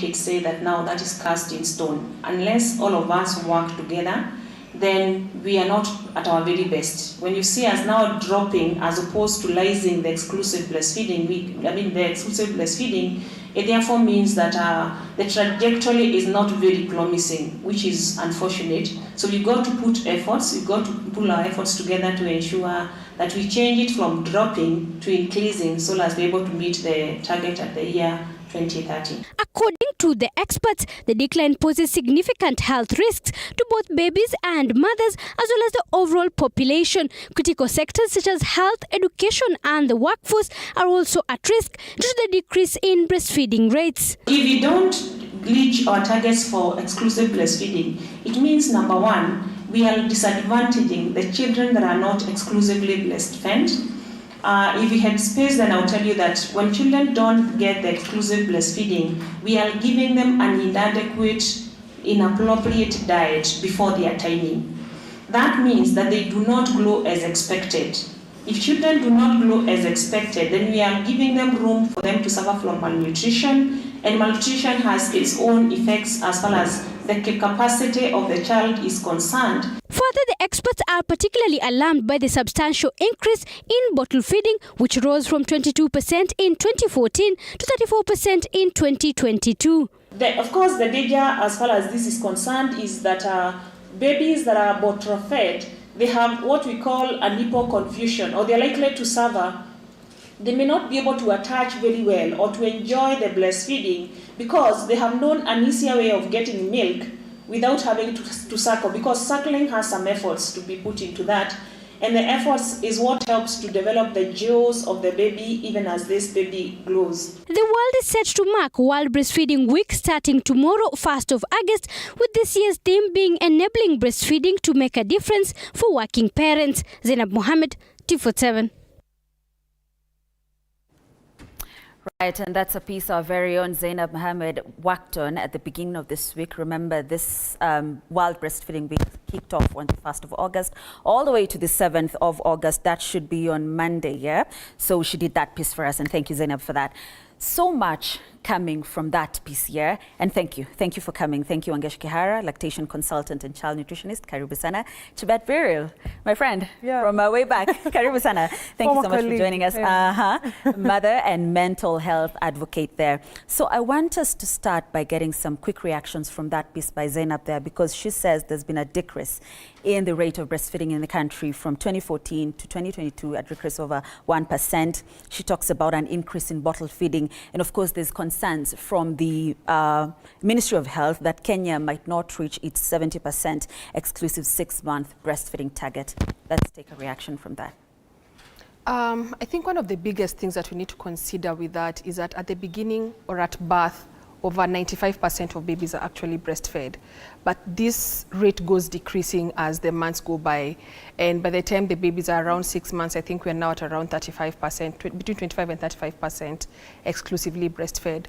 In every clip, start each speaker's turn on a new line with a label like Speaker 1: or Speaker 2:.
Speaker 1: advocates say that now that is cast in stone. Unless all of us work together, then we are not at our very best. When you see us now dropping as opposed to rising the exclusive breastfeeding, it therefore means that the trajectory is not very promising, which is unfortunate. So we've got to put efforts, we've got to pull our efforts together to ensure that we change it from dropping to increasing so as we're able to meet the target at the year 2030.
Speaker 2: According to the experts, the decline poses significant health risks to both babies and mothers, as well as the overall population. Critical sectors such as health, education, and the workforce are also at risk due to the decrease in breastfeeding rates.
Speaker 1: If we don't reach our targets for exclusive breastfeeding, it means, number one, we are disadvantaging the children that are not exclusively breastfed. If we had space, then I'll tell you that when children don't get the exclusive breastfeeding, we are giving them an inadequate, inappropriate diet before they are tiny. That means that they do not grow as expected. If children do not grow as expected, then we are giving them room for them to suffer from malnutrition, and malnutrition has its own effects as far as the capacity of the child is concerned.
Speaker 2: Further, the experts are particularly alarmed by the substantial increase in bottle feeding, which rose from 22% in 2014 to 34% in 2022.
Speaker 1: Of course, the danger as far as this is concerned is that babies that are bottle fed, they have what we call a nipple confusion, or they're likely to suffer. They may not be able to attach very well or to enjoy the breastfeeding because they have known an easier way of getting milk without having to suckle, because suckling has some efforts to be put into that. And the efforts is what helps to develop the jaws of the baby even as this baby grows.
Speaker 2: The world is set to mark World Breastfeeding Week starting tomorrow, 1st of August, with this year's theme being Enabling Breastfeeding to Make a Difference for Working Parents. Zainab Mohammed, T47.
Speaker 3: Right, and that's a piece our very own Zainab Mohammed worked on at the beginning of this week. Remember, this World Breastfeeding Week kicked off on the 1st of August all the way to the 7th of August. That should be on Monday, yeah? So she did that piece for us, and thank you, Zainab, for that. So much coming from that piece here, and thank you for coming. Thank you, Angesh Kihara, lactation consultant and child nutritionist. Karibu sana. Chibet Biril, my friend from way back. Karibu sana. Thank you so much for joining us. Mother and mental health advocate there. So I want us to start by getting some quick reactions from that piece by Zainab there, because she says there's been a decrease in the rate of breastfeeding in the country from 2014 to 2022, a decrease over 1%. She talks about an increase in bottle feeding. And of course, there's concerns from the Ministry of Health that Kenya might not reach its 70% exclusive 6-month breastfeeding target. Let's take a reaction from that.
Speaker 4: I think one of the biggest things that we need to consider with that is that at the beginning or at birth, over 95% of babies are actually breastfed. But this rate goes decreasing as the months go by. And by the time the babies are around 6 months, I think we're now at around 35%, between 25 and 35% exclusively breastfed.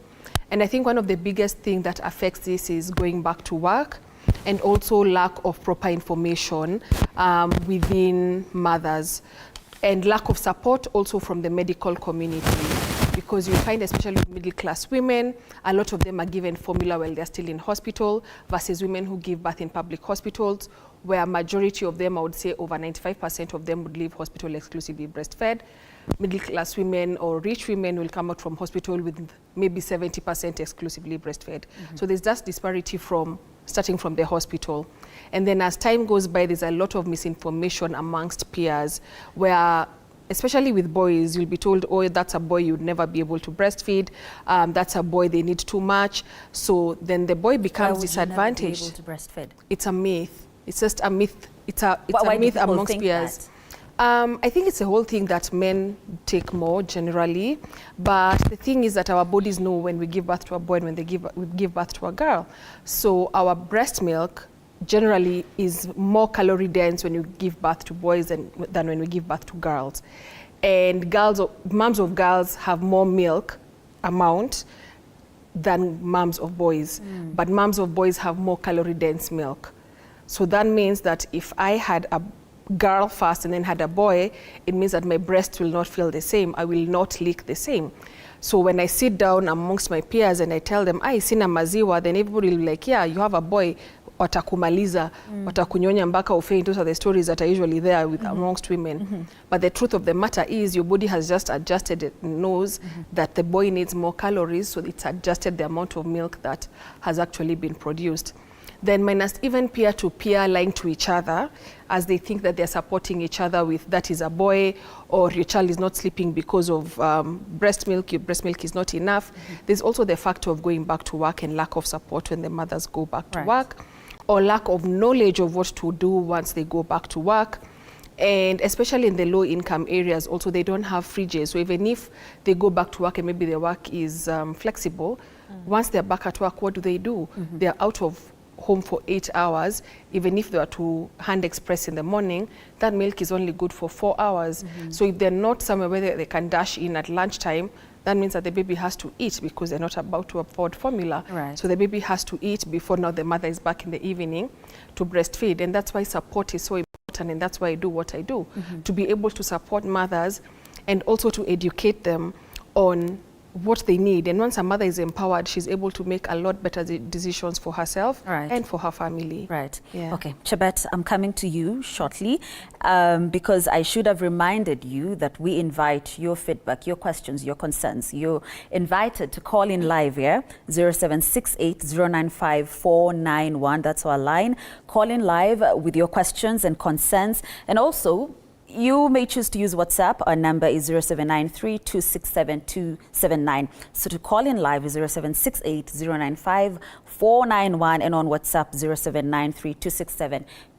Speaker 4: And I think one of the biggest things that affects this is going back to work, and also lack of proper information within mothers, and lack of support also from the medical community. Because you find, especially with middle-class women, a lot of them are given formula while they're still in hospital, versus women who give birth in public hospitals, where a majority of them, I would say over 95% of them, would leave hospital exclusively breastfed. Middle-class women or rich women will come out from hospital with maybe 70% exclusively breastfed. So there's just disparity starting from the hospital. And then as time goes by, there's a lot of misinformation amongst peers, where especially with boys, you'll be told, oh, that's a boy, you'd never be able to breastfeed. That's a boy, they need too much. So then the boy becomes disadvantaged.
Speaker 3: Why would you never be able to breastfeed?
Speaker 4: It's a myth. It's just a myth. It's a myth amongst peers. I think it's a whole thing that men take more generally. But the thing is that our bodies know when we give birth to a boy and when we give birth to a girl. So our breast milk generally is more calorie dense when you give birth to boys than when we give birth to girls. And moms of girls have more milk amount than moms of boys. But moms of boys have more calorie dense milk. So that means that if I had a girl first and then had a boy, it means that my breast will not feel the same. I will not lick the same. So when I sit down amongst my peers and I tell them, I sina maziwa, then everybody will be like, yeah, you have a boy, watakumaliza, watakunyonya mpaka ufaint. Those are the stories that are usually there with amongst women. But the truth of the matter is your body has just adjusted, it knows that the boy needs more calories, so it's adjusted the amount of milk that has actually been produced. Then minus even peer-to-peer lying to each other as they think that they're supporting each other with that is a boy, or your child is not sleeping because of breast milk, your breast milk is not enough. There's also the factor of going back to work and lack of support when the mothers go back to work, or lack of knowledge of what to do once they go back to work. And especially in the low income areas also, they don't have fridges. So even if they go back to work and maybe their work is flexible, once they're back at work, what do? They're out of home for 8 hours. Even if they were to hand express in the morning, that milk is only good for 4 hours. So if they're not somewhere where they can dash in at lunchtime, that means that the baby has to eat because they're not about to afford formula. So the baby has to eat before now the mother is back in the evening to breastfeed. And that's why support is so important, and that's why I do what I do, to be able to support mothers and also to educate them on what they need. And once a mother is empowered, she's able to make a lot better decisions for herself and for her family.
Speaker 3: Okay, Chebet, I'm coming to you shortly because I should have reminded you that we invite your feedback, your questions, your concerns. You're invited to call in live here, 0768095491. That's our line. Call in live with your questions and concerns, and also you may choose to use WhatsApp. Our number is 0793-267-279. So to call in live is 0768-095-491, and on WhatsApp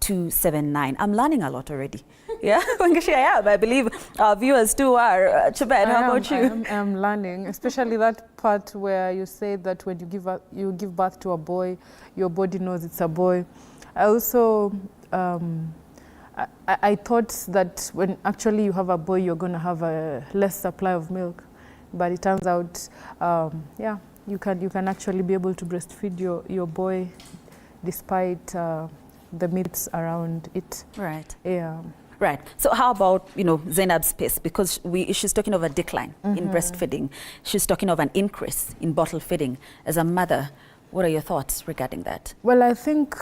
Speaker 3: 0793-267-279. I'm learning a lot already. Yeah, I believe our viewers too are. Chebet, how about you?
Speaker 5: I'm learning, especially that part where you say that when you give birth to a boy, your body knows it's a boy. I also I thought that when actually you have a boy, you're going to have a less supply of milk, but it turns out, you can actually be able to breastfeed your boy despite the myths around it.
Speaker 3: Right. So how about, Zainab's pace? Because she's talking of a decline in breastfeeding. She's talking of an increase in bottle feeding. As a mother, what are your thoughts regarding that?
Speaker 5: Well, I think,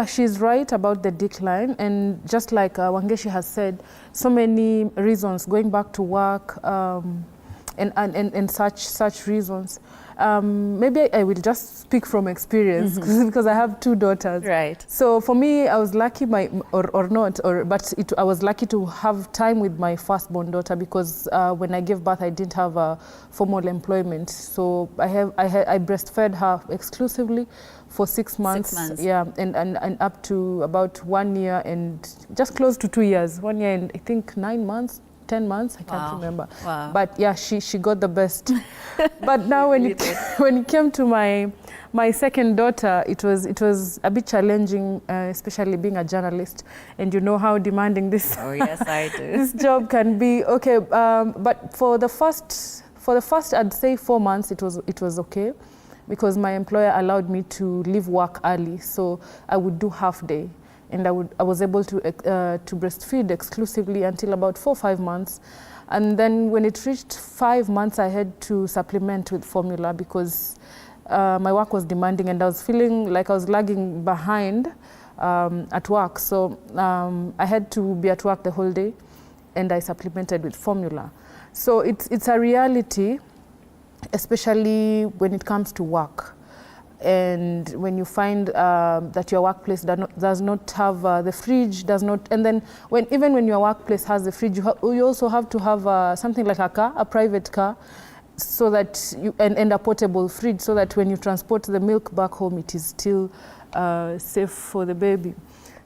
Speaker 5: she's right about the decline. And just like Wangeshi has said, so many reasons, going back to work and such reasons. Maybe I will just speak from experience because I have 2 daughters. So for me, I was lucky, I was lucky to have time with my firstborn daughter because when I gave birth, I didn't have a formal employment. So I breastfed her exclusively for 6 months. 6 months. Yeah, and up to about 1 year and just close to 2 years. 1 year and I think 9 months. 10 months, I can't remember. But yeah, she got the best. But now when it came to my second daughter, it was a bit challenging, especially being a journalist, and you know how demanding this this job can be. Okay, but for the first I'd say 4 months it was okay, because my employer allowed me to leave work early, so I would do half day. And I was able to breastfeed exclusively until about 4 or 5 months. And then when it reached 5 months, I had to supplement with formula because my work was demanding and I was feeling like I was lagging behind at work. So I had to be at work the whole day and I supplemented with formula. So it's a reality, especially when it comes to work. And when you find that your workplace does not have the fridge, and then even when your workplace has the fridge, you also have to have something like a private car, so that and a portable fridge, so that when you transport the milk back home, it is still safe for the baby.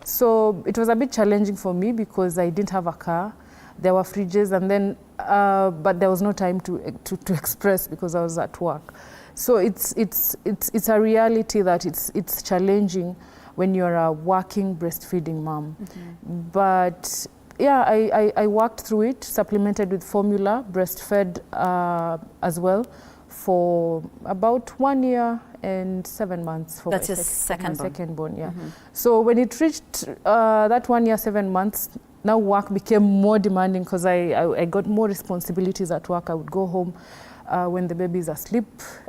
Speaker 5: So it was a bit challenging for me because I didn't have a car. There were fridges, and then but there was no time to express because I was at work. So it's a reality that it's challenging when you're a working breastfeeding mom. But yeah, I worked through it, supplemented with formula, breastfed as well for about 1 year and 7 months for
Speaker 3: That's
Speaker 5: my
Speaker 3: your second
Speaker 5: born. Yeah. So when it reached that 1 year, 7 months, now work became more demanding because I got more responsibilities at work. I would go home when the baby is asleep.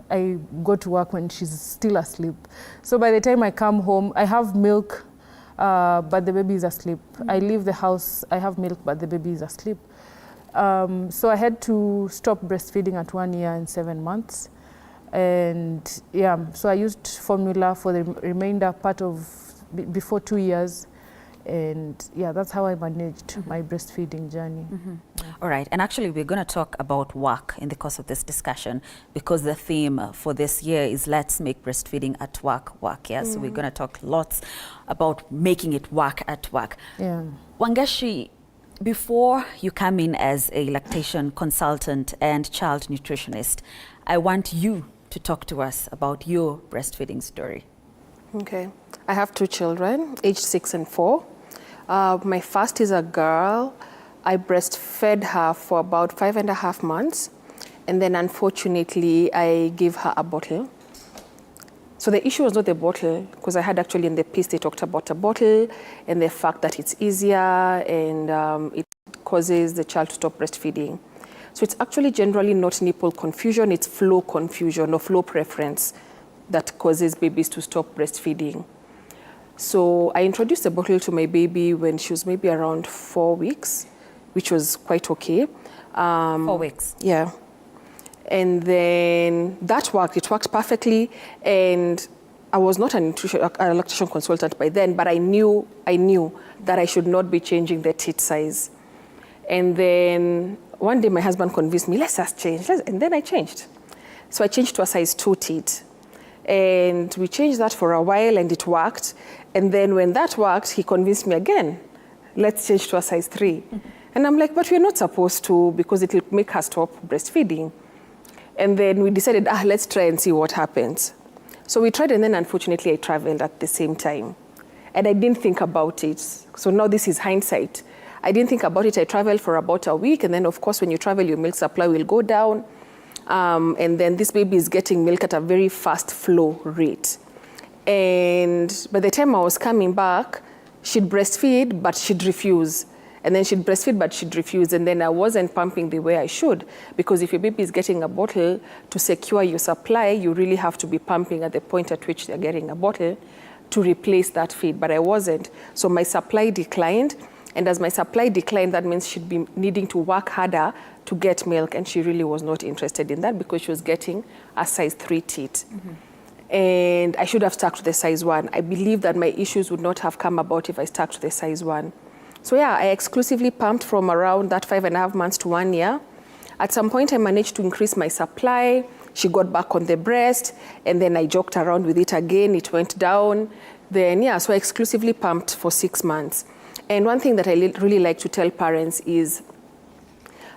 Speaker 5: I go to work when she's still asleep. So by the time I come home, I have milk, but the baby is asleep. I leave the house, I have milk, but the baby is asleep. So I had to stop breastfeeding at 1 year and 7 months. And yeah, so I used formula for the remainder part of before 2 years. And yeah, that's how I managed my breastfeeding journey.
Speaker 3: All right, and actually we're going to talk about work in the course of this discussion, because the theme for this year is let's make breastfeeding at work. Yeah, so we're going to talk lots about making it work at work.
Speaker 5: Yeah.
Speaker 3: Wangeshi, before you come in as a lactation consultant and child nutritionist, I want you to talk to us about your breastfeeding story.
Speaker 4: Okay. I have 2 children, aged 6 and 4. My first is a girl. I breastfed her for about 5.5 months. And then unfortunately, I gave her a bottle. So the issue was not the bottle, because I had actually in the piece, they talked about a bottle and the fact that it's easier and it causes the child to stop breastfeeding. So it's actually generally not nipple confusion, it's flow confusion or flow preference that causes babies to stop breastfeeding. So I introduced a bottle to my baby when she was maybe around 4 weeks, which was quite okay.
Speaker 3: 4 weeks?
Speaker 4: Yeah. And then that worked, it worked perfectly. And I was not a lactation consultant by then, but I knew that I should not be changing the teat size. And then one day my husband convinced me, let's just change. And then I changed. So I changed to a size 2 teat. And we changed that for a while and it worked. And then when that worked, he convinced me again, let's change to a size 3. And I'm like, but we're not supposed to, because it will make her stop breastfeeding. And then we decided, let's try and see what happens. So we tried, and then unfortunately I traveled at the same time. And I didn't think about it. So now this is hindsight. I didn't think about it. I traveled for about a week. And then of course, when you travel, your milk supply will go down. And then this baby is getting milk at a very fast flow rate. And by the time I was coming back, she'd breastfeed, but she'd refuse. And then she'd breastfeed, but she'd refuse. And then I wasn't pumping the way I should. Because if your baby is getting a bottle, to secure your supply, you really have to be pumping at the point at which they're getting a bottle to replace that feed. But I wasn't. So my supply declined. And as my supply declined, that means she'd be needing to work harder to get milk. And she really was not interested in that because she was getting a size 3 teat. And I should have stuck to the size 1. I believe that my issues would not have come about if I stuck to the size 1. So yeah, I exclusively pumped from around that 5.5 months to 1 year. At some point, I managed to increase my supply. She got back on the breast, and then I joked around with it again. It went down. Then yeah, so I exclusively pumped for 6 months. And one thing that I really like to tell parents is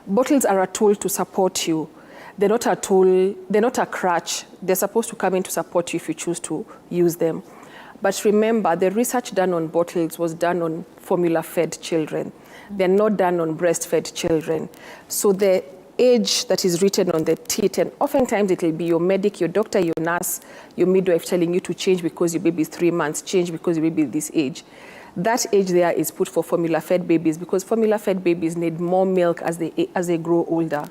Speaker 4: bottles are a tool to support you. They're not a tool, they're not a crutch. They're supposed to come in to support you if you choose to use them. But remember, the research done on bottles was done on formula-fed children. They're not done on breastfed children. So the age that is written on the teat, and oftentimes it will be your medic, your doctor, your nurse, your midwife telling you to change because your baby is 3 months, change because your baby is this age. That age there is put for formula-fed babies because formula-fed babies need more milk as they grow older.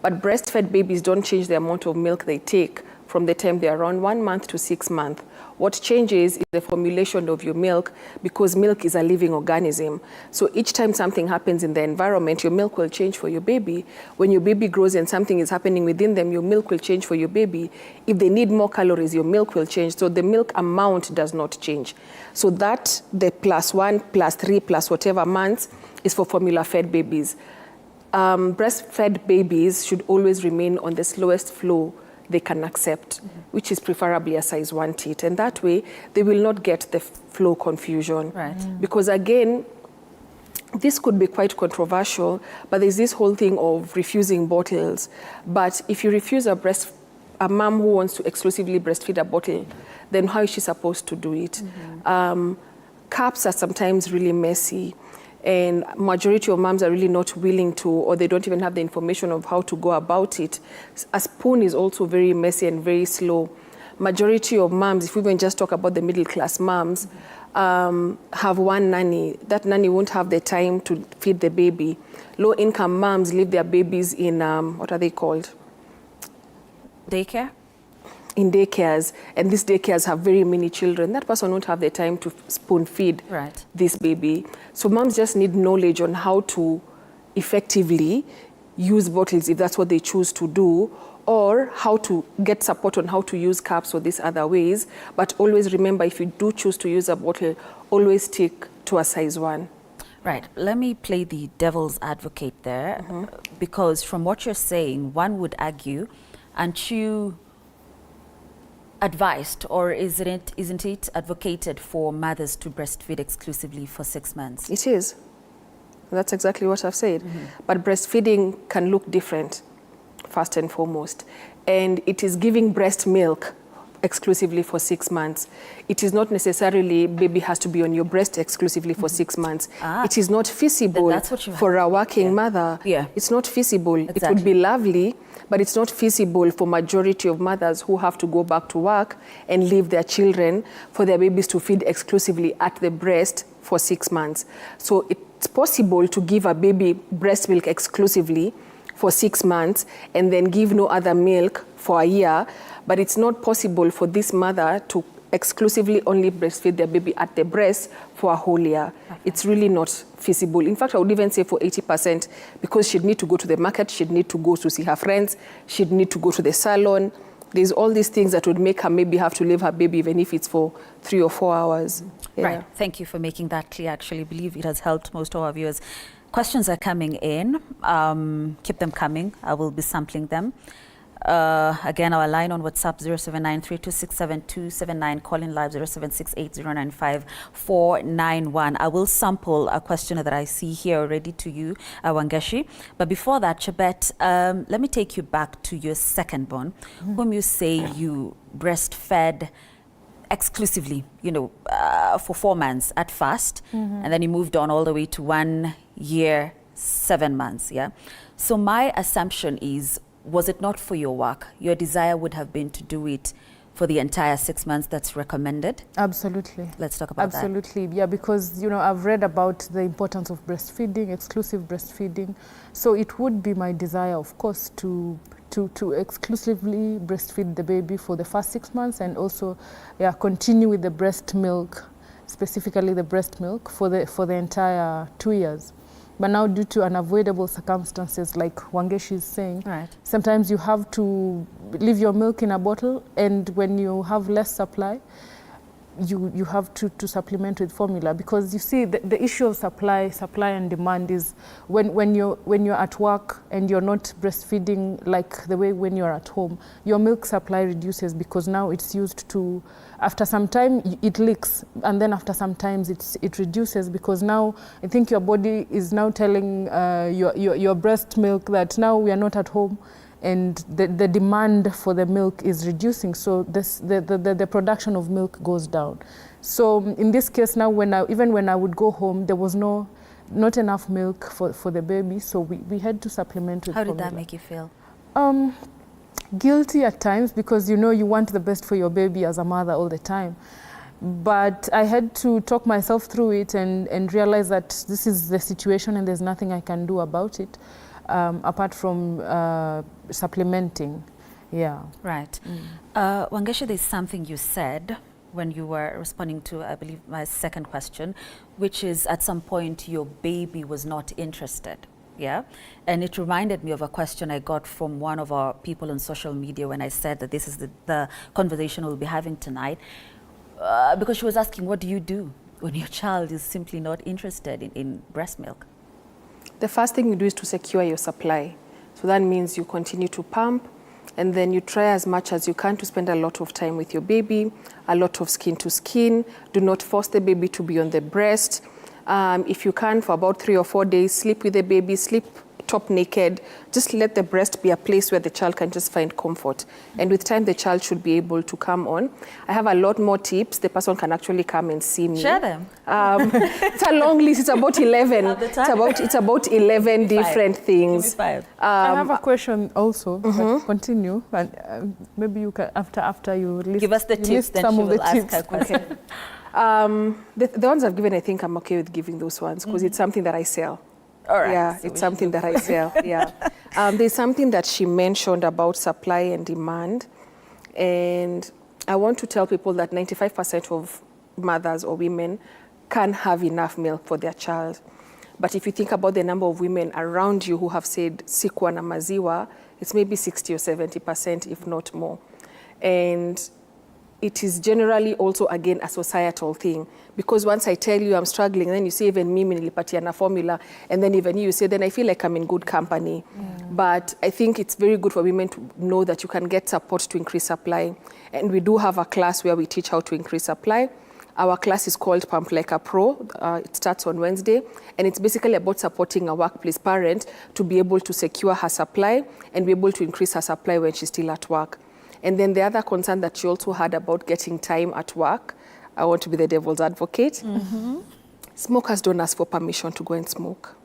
Speaker 4: But breastfed babies don't change the amount of milk they take from the time they're around 1 month to 6 months. What changes is the formulation of your milk because milk is a living organism. So each time something happens in the environment, your milk will change for your baby. When your baby grows and something is happening within them, your milk will change for your baby. If they need more calories, your milk will change. So the milk amount does not change. So that, the +1, +3, plus whatever months is for formula-fed babies. Breastfed babies should always remain on the slowest flow they can accept, which is preferably a size 1 teat. And that way, they will not get the flow confusion.
Speaker 3: Right.
Speaker 4: Because again, this could be quite controversial, but there's this whole thing of refusing bottles. But if you refuse a mom who wants to exclusively breastfeed a bottle, then how is she supposed to do it? Cups are sometimes really messy. And majority of moms are really not willing to, or they don't even have the information of how to go about it. A spoon is also very messy and very slow. Majority of moms, if we even just talk about the middle class moms, have one nanny. That nanny won't have the time to feed the baby. Low income moms leave their babies in, what are they called?
Speaker 3: daycare?
Speaker 4: In daycares, and these daycares have very many children, that person won't have the time to spoon feed this baby. So moms just need knowledge on how to effectively use bottles if that's what they choose to do, or how to get support on how to use cups or these other ways. But always remember, if you do choose to use a bottle, always stick to a size 1.
Speaker 3: Right. Let me play the devil's advocate there, because from what you're saying, one would argue, aren't you advised, or isn't it advocated for mothers to breastfeed exclusively for 6 months?
Speaker 4: It is. That's exactly what I've said. But breastfeeding can look different, first and foremost. And it is giving breast milk exclusively for 6 months. It is not necessarily baby has to be on your breast exclusively for 6 months. It is not feasible for a working mother. It's not feasible. It would be lovely, but it's not feasible for majority of mothers who have to go back to work and leave their children for their babies to feed exclusively at the breast for 6 months. So it's possible to give a baby breast milk exclusively for 6 months and then give no other milk for a year, but it's not possible for this mother to exclusively only breastfeed their baby at the breast for a whole year. It's really not feasible. In fact, I would even say for 80%, because she'd need to go to the market, she'd need to go to see her friends, she'd need to go to the salon. There's all these things that would make her maybe have to leave her baby, even if it's for 3 or 4 hours.
Speaker 3: Right. Thank you for making that clear. Actually, I believe it has helped most of our viewers. Questions are coming in. Keep them coming. I will be sampling them. Again, our line on WhatsApp 0793267279, calling live 0768095491. I will sample a question that I see here already to you, Wangeshi. But before that, Chebet, let me take you back to your second born, whom you say you breastfed exclusively, for 4 months at first, and then you moved on all the way to 1 year, 7 months. Yeah. So my assumption is, was it not for your work, your desire would have been to do it for the entire 6 months that's recommended?
Speaker 5: Absolutely.
Speaker 3: Let's talk about that.
Speaker 5: Absolutely, yeah, because, I've read about the importance of breastfeeding, exclusive breastfeeding. So it would be my desire, of course, to exclusively breastfeed the baby for the first 6 months, and also, continue with the breast milk, specifically the breast milk, for the entire 2 years. But now, due to unavoidable circumstances, like Wangeshi is saying, sometimes you have to leave your milk in a bottle, and when you have less supply, you have to supplement with formula, because you see the issue of supply and demand is when you're at work and you're not breastfeeding like the way when you're at home, your milk supply reduces, because now it's used to, after some time it leaks, and then after some times it reduces, because now I think your body is now telling your breast milk that now we are not at home, and the demand for the milk is reducing, so the production of milk goes down. So in this case now, even when I would go home, there was not enough milk for the baby, so we had to supplement with formula.
Speaker 3: How did that make you feel?
Speaker 5: Guilty at times, because you want the best for your baby as a mother all the time. But I had to talk myself through it and realize that this is the situation and there's nothing I can do about it. Apart from supplementing,
Speaker 3: Right. Wangeshi, there's something you said when you were responding to, I believe, my second question, which is at some point your baby was not interested. Yeah, and it reminded me of a question I got from one of our people on social media when I said that this is the conversation we'll be having tonight, because she was asking, what do you do when your child is simply not interested in breast milk?
Speaker 4: The first thing you do is to secure your supply. So that means you continue to pump, and then you try as much as you can to spend a lot of time with your baby, a lot of skin to skin. Do not force the baby to be on the breast. If you can, for about 3 or 4 days, sleep with the baby, sleep top naked. Just let the breast be a place where the child can just find comfort. And with time, the child should be able to come on. I have a lot more tips. The person can actually come and see me.
Speaker 3: Share them.
Speaker 4: It's a long list. It's about 11. It's about 11 different things.
Speaker 5: I have a question also. Continue, and maybe you can after you list.
Speaker 3: Give us the tips, then she will ask her question.
Speaker 4: The ones I've given, I think I'm okay with giving those ones, because it's something that I sell.
Speaker 3: All right.
Speaker 4: Yeah,
Speaker 3: So
Speaker 4: it's something that I sell. Yeah. There's something that she mentioned about supply and demand. And I want to tell people that 95% of mothers or women can have enough milk for their child. But if you think about the number of women around you who have said sikuwa na maziwa, it's maybe 60 or 70%, if not more. And it is generally also, again, a societal thing. Because once I tell you I'm struggling, then you say, even mimi nilipatiana formula, and then even you say, then I feel like I'm in good company. But I think it's very good for women to know that you can get support to increase supply. And we do have a class where we teach how to increase supply. Our class is called Pump Like a Pro. It starts on Wednesday, and it's basically about supporting a workplace parent to be able to secure her supply and be able to increase her supply when she's still at work. And then the other concern that she also had about getting time at work, I want to be the devil's advocate. Smokers don't ask for permission to go and smoke.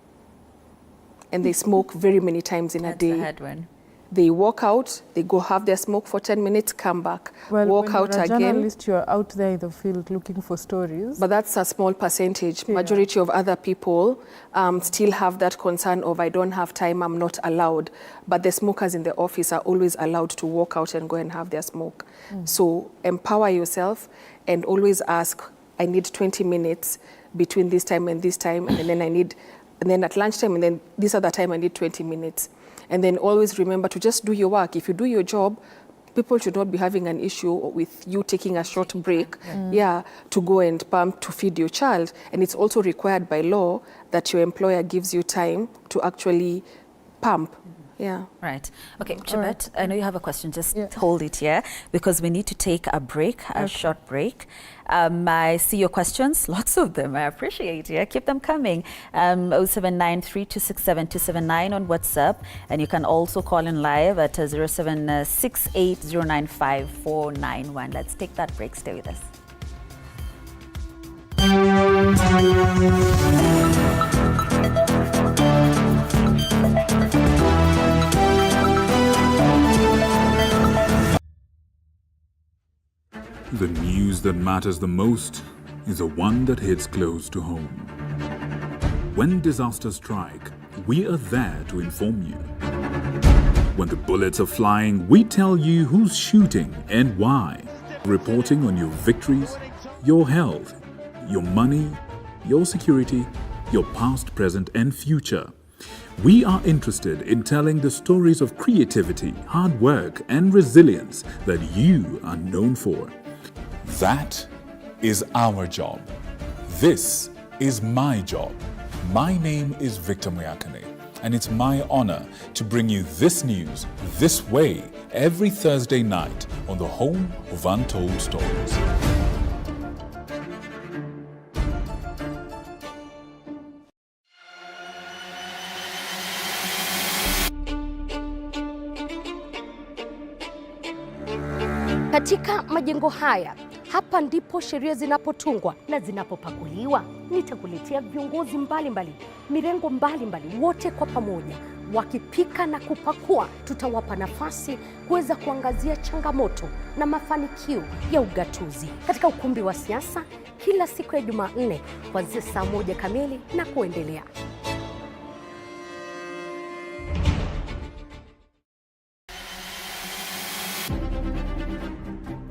Speaker 4: And they smoke very many times in a day.
Speaker 3: That's the headwind.
Speaker 4: They walk out, they go have their smoke for 10 minutes, come back,
Speaker 5: Well,
Speaker 4: walk
Speaker 5: when
Speaker 4: out
Speaker 5: you're a
Speaker 4: again.
Speaker 5: journalist, you're out there in the field looking for stories.
Speaker 4: But that's a small percentage.
Speaker 5: Yeah.
Speaker 4: Majority of other people still have that concern of, I don't have time, I'm not allowed. But the smokers in the office are always allowed to walk out and go and have their smoke. So empower yourself and always ask, I need 20 minutes between this time and this time, and then and then at lunchtime, and then this other time I need 20 minutes. And then always remember to just do your work. If you do your job, people should not be having an issue with you taking a short break, to go and pump to feed your child. And it's also required by law that your employer gives you time to actually pump. Yeah.
Speaker 3: Right. Okay, Chibet, I know you have a question. Just hold it here because we need to take a break, a short break. I see your questions, lots of them. I appreciate it. Keep them coming. 0793267279 on WhatsApp, and you can also call in live at 0768095491. Let's take that break. Stay with us.
Speaker 6: The news that matters the most is the one that hits close to home. When disasters strike, we are there to inform you. When the bullets are flying, we tell you who's shooting and why. Reporting on your victories, your health, your money, your security, your past, present, and future. We are interested in telling the stories of creativity, hard work, and resilience that you are known for.
Speaker 7: That is our job. This is my job. My name is Victor Muyakane, and it's my honor to bring you this news this way every Thursday night on the home of Untold Stories.
Speaker 8: Katika majengo haya, hapa ndipo sheria zinapotungwa na zinapopakuliwa. Nitakuletea viongozi mbalimbali, mirengo mbalimbali, wote kwa pamoja wakipika na kupakua. Tutawapa nafasi kuweza kuangazia changamoto na mafanikio ya ugatuzi katika ukumbi wa siasa kila siku ya Jumanne kuanzia saa 1 kamili na kuendelea.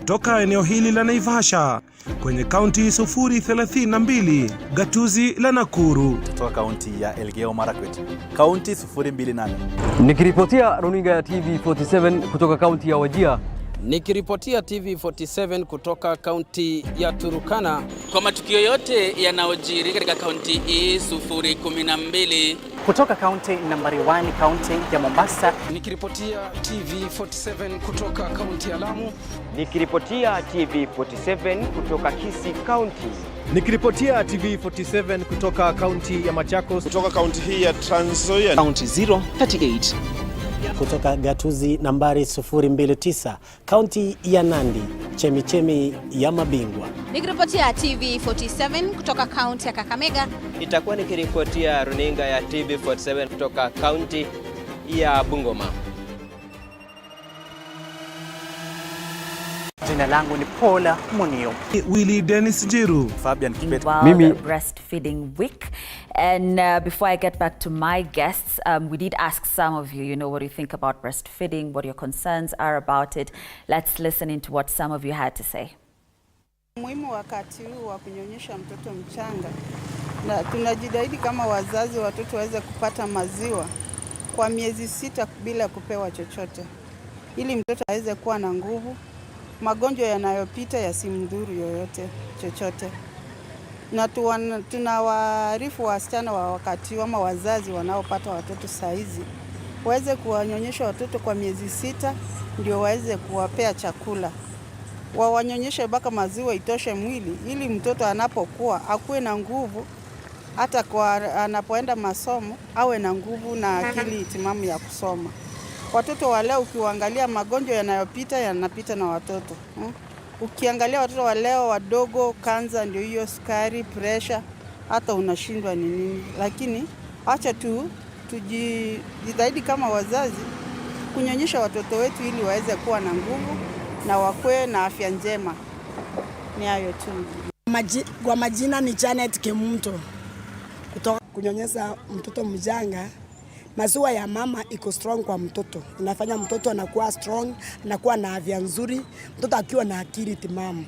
Speaker 9: Toka eneo hili la Naivasha kwenye kaunti 032, gatuzi la Nakuru.
Speaker 10: Toka kaunti ya Elgeyo Marakwet, kaunti 028.
Speaker 11: Nikiripotia runinga ya TV47 kutoka kaunti ya Wajir.
Speaker 12: Nikiripotia TV47 kutoka kaunti ya Turukana.
Speaker 13: Kwa matukio yote yanayojiri katika kaunti hii 012.
Speaker 14: Kutoka kaunti nambari 1, kaunti ya Mombasa.
Speaker 12: Nikiripotia TV47 kutoka kaunti ya Lamu.
Speaker 15: Nikiripotia TV47 kutoka Kisii County.
Speaker 16: Nikiripotia TV47 kutoka kaunti ya Machakos.
Speaker 17: Kutoka kaunti hii ya Trans Nzoia.
Speaker 18: Kaunti 038.
Speaker 19: Kutoka gatuzi nambari 029, kaunti ya Nandi, chemichemi ya mabingwa.
Speaker 20: Nikiripotia TV47 kutoka kaunti ya Kakamega.
Speaker 21: Nitakuwa nikiripotia runinga ya TV47 kutoka kaunti ya Bungoma.
Speaker 14: Jina langu ni Paula Munio.
Speaker 9: Willy Dennis Jiru.
Speaker 10: Fabian Kibet.
Speaker 3: World Breastfeeding Week. And before I get back to my guests, we did ask some of you, what do you think about breastfeeding, what your concerns are about it. Let's listen into what some of you had to say.
Speaker 18: Muhimu wakati huu wa kunyonyesha mtoto mchanga, na tunajitahidi kama wazazi watoto waweze kupata maziwa kwa miezi 6 bila kupewa chochote, ili mtoto aweze kuwa na nguvu, magonjwa yanayopita yasimdhuru yoyote chochote. Na tunawaarifu wasichana wa wakati ama wazazi wanaopata watoto saizi waweze kuwanyonyesha watoto kwa miezi 6 ndio waweze kuwapea chakula. Wawanyonyeshe mpaka maziwa itoshe mwili, ili mtoto anapokuwa akuwe na nguvu, hata kwa anapoenda masomo awe na nguvu na akili timamu ya kusoma. Watoto wa leo ukiangalia magonjwa yanayopita yanapita na watoto. Ukiangalia watoto wa leo wadogo, kanza ndio hiyo, sukari, pressure, hata unashindwa ni nini. Lakini acha tujitahidi kama wazazi kunyonyesha watoto wetu ili waweze kuwa na nguvu na wakwe na afya njema. Ni hayo tu.
Speaker 22: Kwa majina ni Janet Kemunto. Kutoka kunyonyesha mtoto mjanga, maziwa ya mama iko strong kwa mtoto. Inafanya mtoto anakuwa strong, anakuwa na afya nzuri, mtoto akiwa na akili timamu.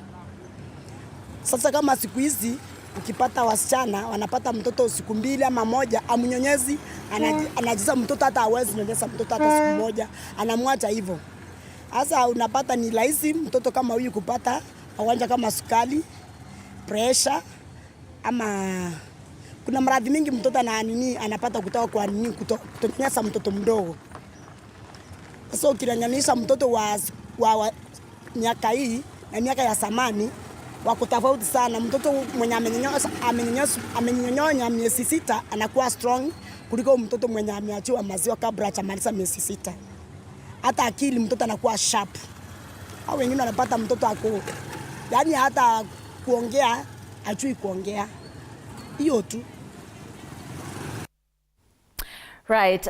Speaker 22: Sasa kama siku hizi ukipata wasichana wanapata mtoto siku 2 ama 1 amnyonyezi, anajiza mtoto hata hawezi nyonyesha mtoto hata siku 1, anamwacha hivyo. Sasa unapata ni rahisi mtoto kama huyu kupata magonjwa kama sukari, pressure, ama kuna maradhi mingi mtoto anapata kutoka kwa kutonyesha mtoto mdogo. Sasa ukilinganisha mtoto wa miaka hii na miaka ya zamani wako tofauti sana. Mtoto mwenye amenyonyonya miezi 6 anakuwa strong kuliko mtoto mwenye ameachiwa maziwa kabla hajamaliza miezi 6. Hata akili mtoto anakuwa sharp. Au wengine wanapata mtoto yani hata kuongea hajui kuongea. Hiyo tu.
Speaker 3: Right.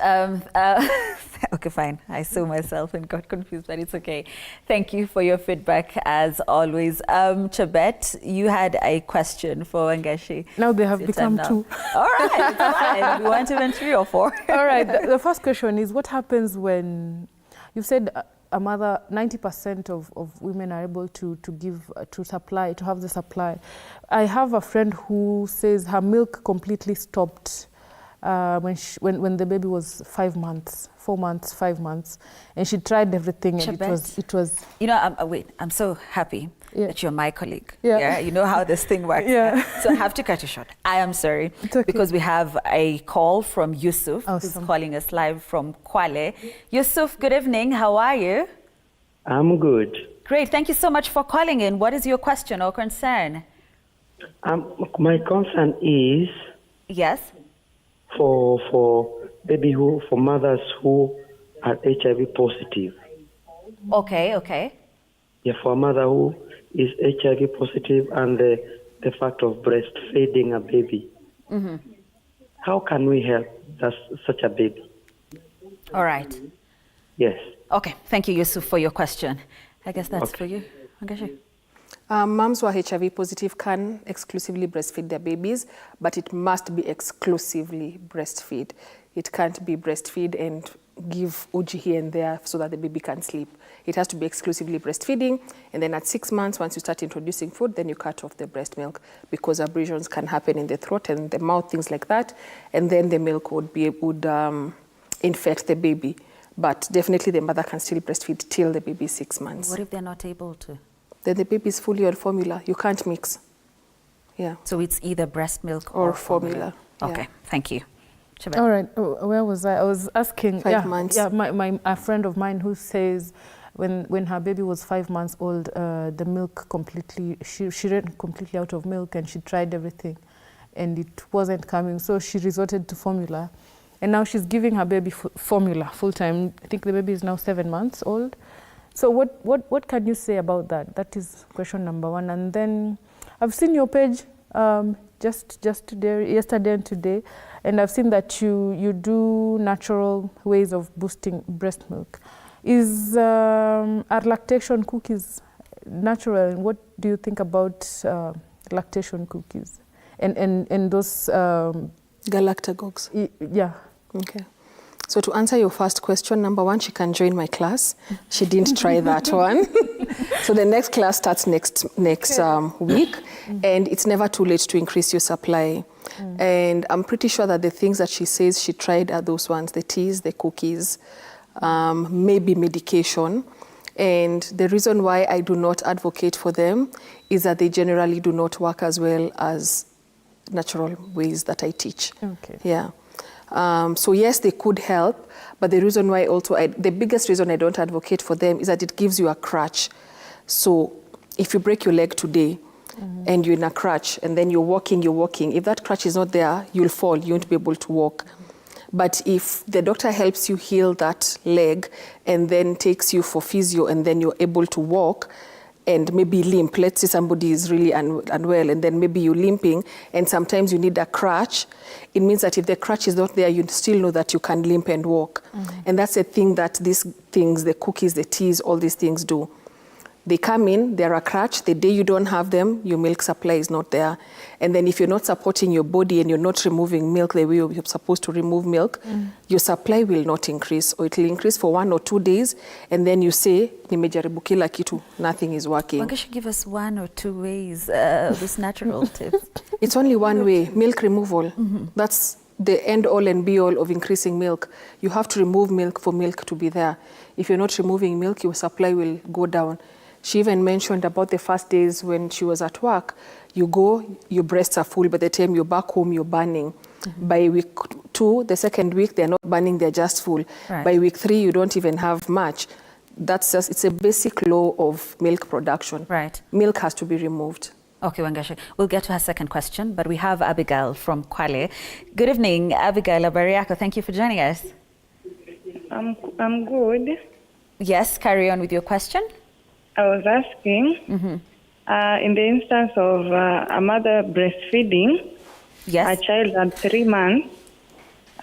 Speaker 3: Okay, fine. I saw myself and got confused, but it's okay. Thank you for your feedback, as always. Chebet, you had a question for Wangeshi.
Speaker 5: Now they have become 2.
Speaker 3: All right, it's fine. We want even 3 or 4.
Speaker 5: All right. The first question is, what happens when you said a mother, 90% of women are able to have the supply. I have a friend who says her milk completely stopped when the baby was 5 months, 4 months, 5 months, and she tried everything, and it was.
Speaker 3: Wait, I'm so happy that you're my colleague.
Speaker 5: Yeah.
Speaker 3: You know how this thing works.
Speaker 5: Yeah.
Speaker 3: So I have to cut you short. I am sorry, because we have a call from Yusuf, who's calling us live from Kwale. Yusuf, good evening. How are you?
Speaker 23: I'm good.
Speaker 3: Great. Thank you so much for calling in. What is your question or concern?
Speaker 23: My concern is.
Speaker 3: Yes.
Speaker 23: For mothers who are HIV positive.
Speaker 3: Okay.
Speaker 23: Yeah, for a mother who is HIV positive and the fact of breastfeeding a baby.
Speaker 3: Mm-hmm.
Speaker 23: How can we help such a baby?
Speaker 3: All right.
Speaker 23: Yes.
Speaker 3: Okay. Thank you, Yusuf, for your question. I guess that's for you. Okay.
Speaker 4: Moms who are HIV positive can exclusively breastfeed their babies, but it must be exclusively breastfeed. It can't be breastfeed and give OG here and there so that the baby can sleep. It has to be exclusively breastfeeding, and then at 6 months, once you start introducing food, then you cut off the breast milk, because abrasions can happen in the throat and the mouth, things like that, and then the milk would infect the baby. But definitely the mother can still breastfeed till the baby is 6 months.
Speaker 3: What if they're not able to?
Speaker 4: Then the baby is fully on formula. You can't mix. Yeah.
Speaker 3: So it's either breast milk
Speaker 4: or formula.
Speaker 3: Okay, thank you. Chebet.
Speaker 5: All right. Where was I? I was asking.
Speaker 4: 5 months.
Speaker 5: Yeah, a friend of mine who says when her baby was 5 months old, the milk completely, she ran completely out of milk, and she tried everything, and it wasn't coming. So she resorted to formula, and now she's giving her baby formula full time. I think the baby is now 7 months old. So what can you say about that? That is question number 1. And then I've seen your page just today, yesterday and today, and I've seen that you do natural ways of boosting breast milk. Are lactation cookies natural. What do you think about lactation cookies and those
Speaker 4: galactagogues?
Speaker 5: Yeah.
Speaker 4: Okay. So to answer your first question, number one, she can join my class. She didn't try that one. So the next class starts next week, and it's never too late to increase your supply. And I'm pretty sure that the things that she says she tried are those ones: the teas, the cookies, maybe medication. And the reason why I do not advocate for them is that they generally do not work as well as natural ways that I teach.
Speaker 5: Okay.
Speaker 4: Yeah. So yes, they could help, but the reason why also, the biggest reason I don't advocate for them is that it gives you a crutch. So if you break your leg today and you're in a crutch and then you're walking, if that crutch is not there, you'll fall, you won't be able to walk. But if the doctor helps you heal that leg and then takes you for physio and then you're able to walk, and maybe limp. Let's say somebody is really unwell and then maybe you're limping and sometimes you need a crutch. It means that if the crutch is not there, you still know that you can limp and walk. And that's the thing that these things, the cookies, the teas, all these things do. They come in, they're a crutch. The day you don't have them, your milk supply is not there. And then if you're not supporting your body and you're not removing milk the way you're supposed to remove milk, your supply will not increase, or it will increase for 1 or 2 days, and then you say, nimejaribu kila kitu, nothing is working.
Speaker 3: Why don't you give us 1 or 2 ways, this natural tips?
Speaker 4: It's only one way, milk removal. That's the end all and be all of increasing milk. You have to remove milk for milk to be there. If you're not removing milk, your supply will go down. She even mentioned about the first days when she was at work. You go, your breasts are full. By the time you're back home, you're burning. By week 2, the second week, they're not burning, they're just full.
Speaker 3: Right.
Speaker 4: By week 3, you don't even have much. That's just, it's a basic law of milk production.
Speaker 3: Right.
Speaker 4: Milk has to be removed.
Speaker 3: Okay, Wangeshi. We'll get to her second question, but we have Abigail from Kwale. Good evening, Abigail Abariako. Thank you for joining us.
Speaker 1: I'm good.
Speaker 3: Yes, carry on with your question.
Speaker 1: I was asking, in the instance of a mother breastfeeding,
Speaker 3: yes,
Speaker 1: a child at 3 months,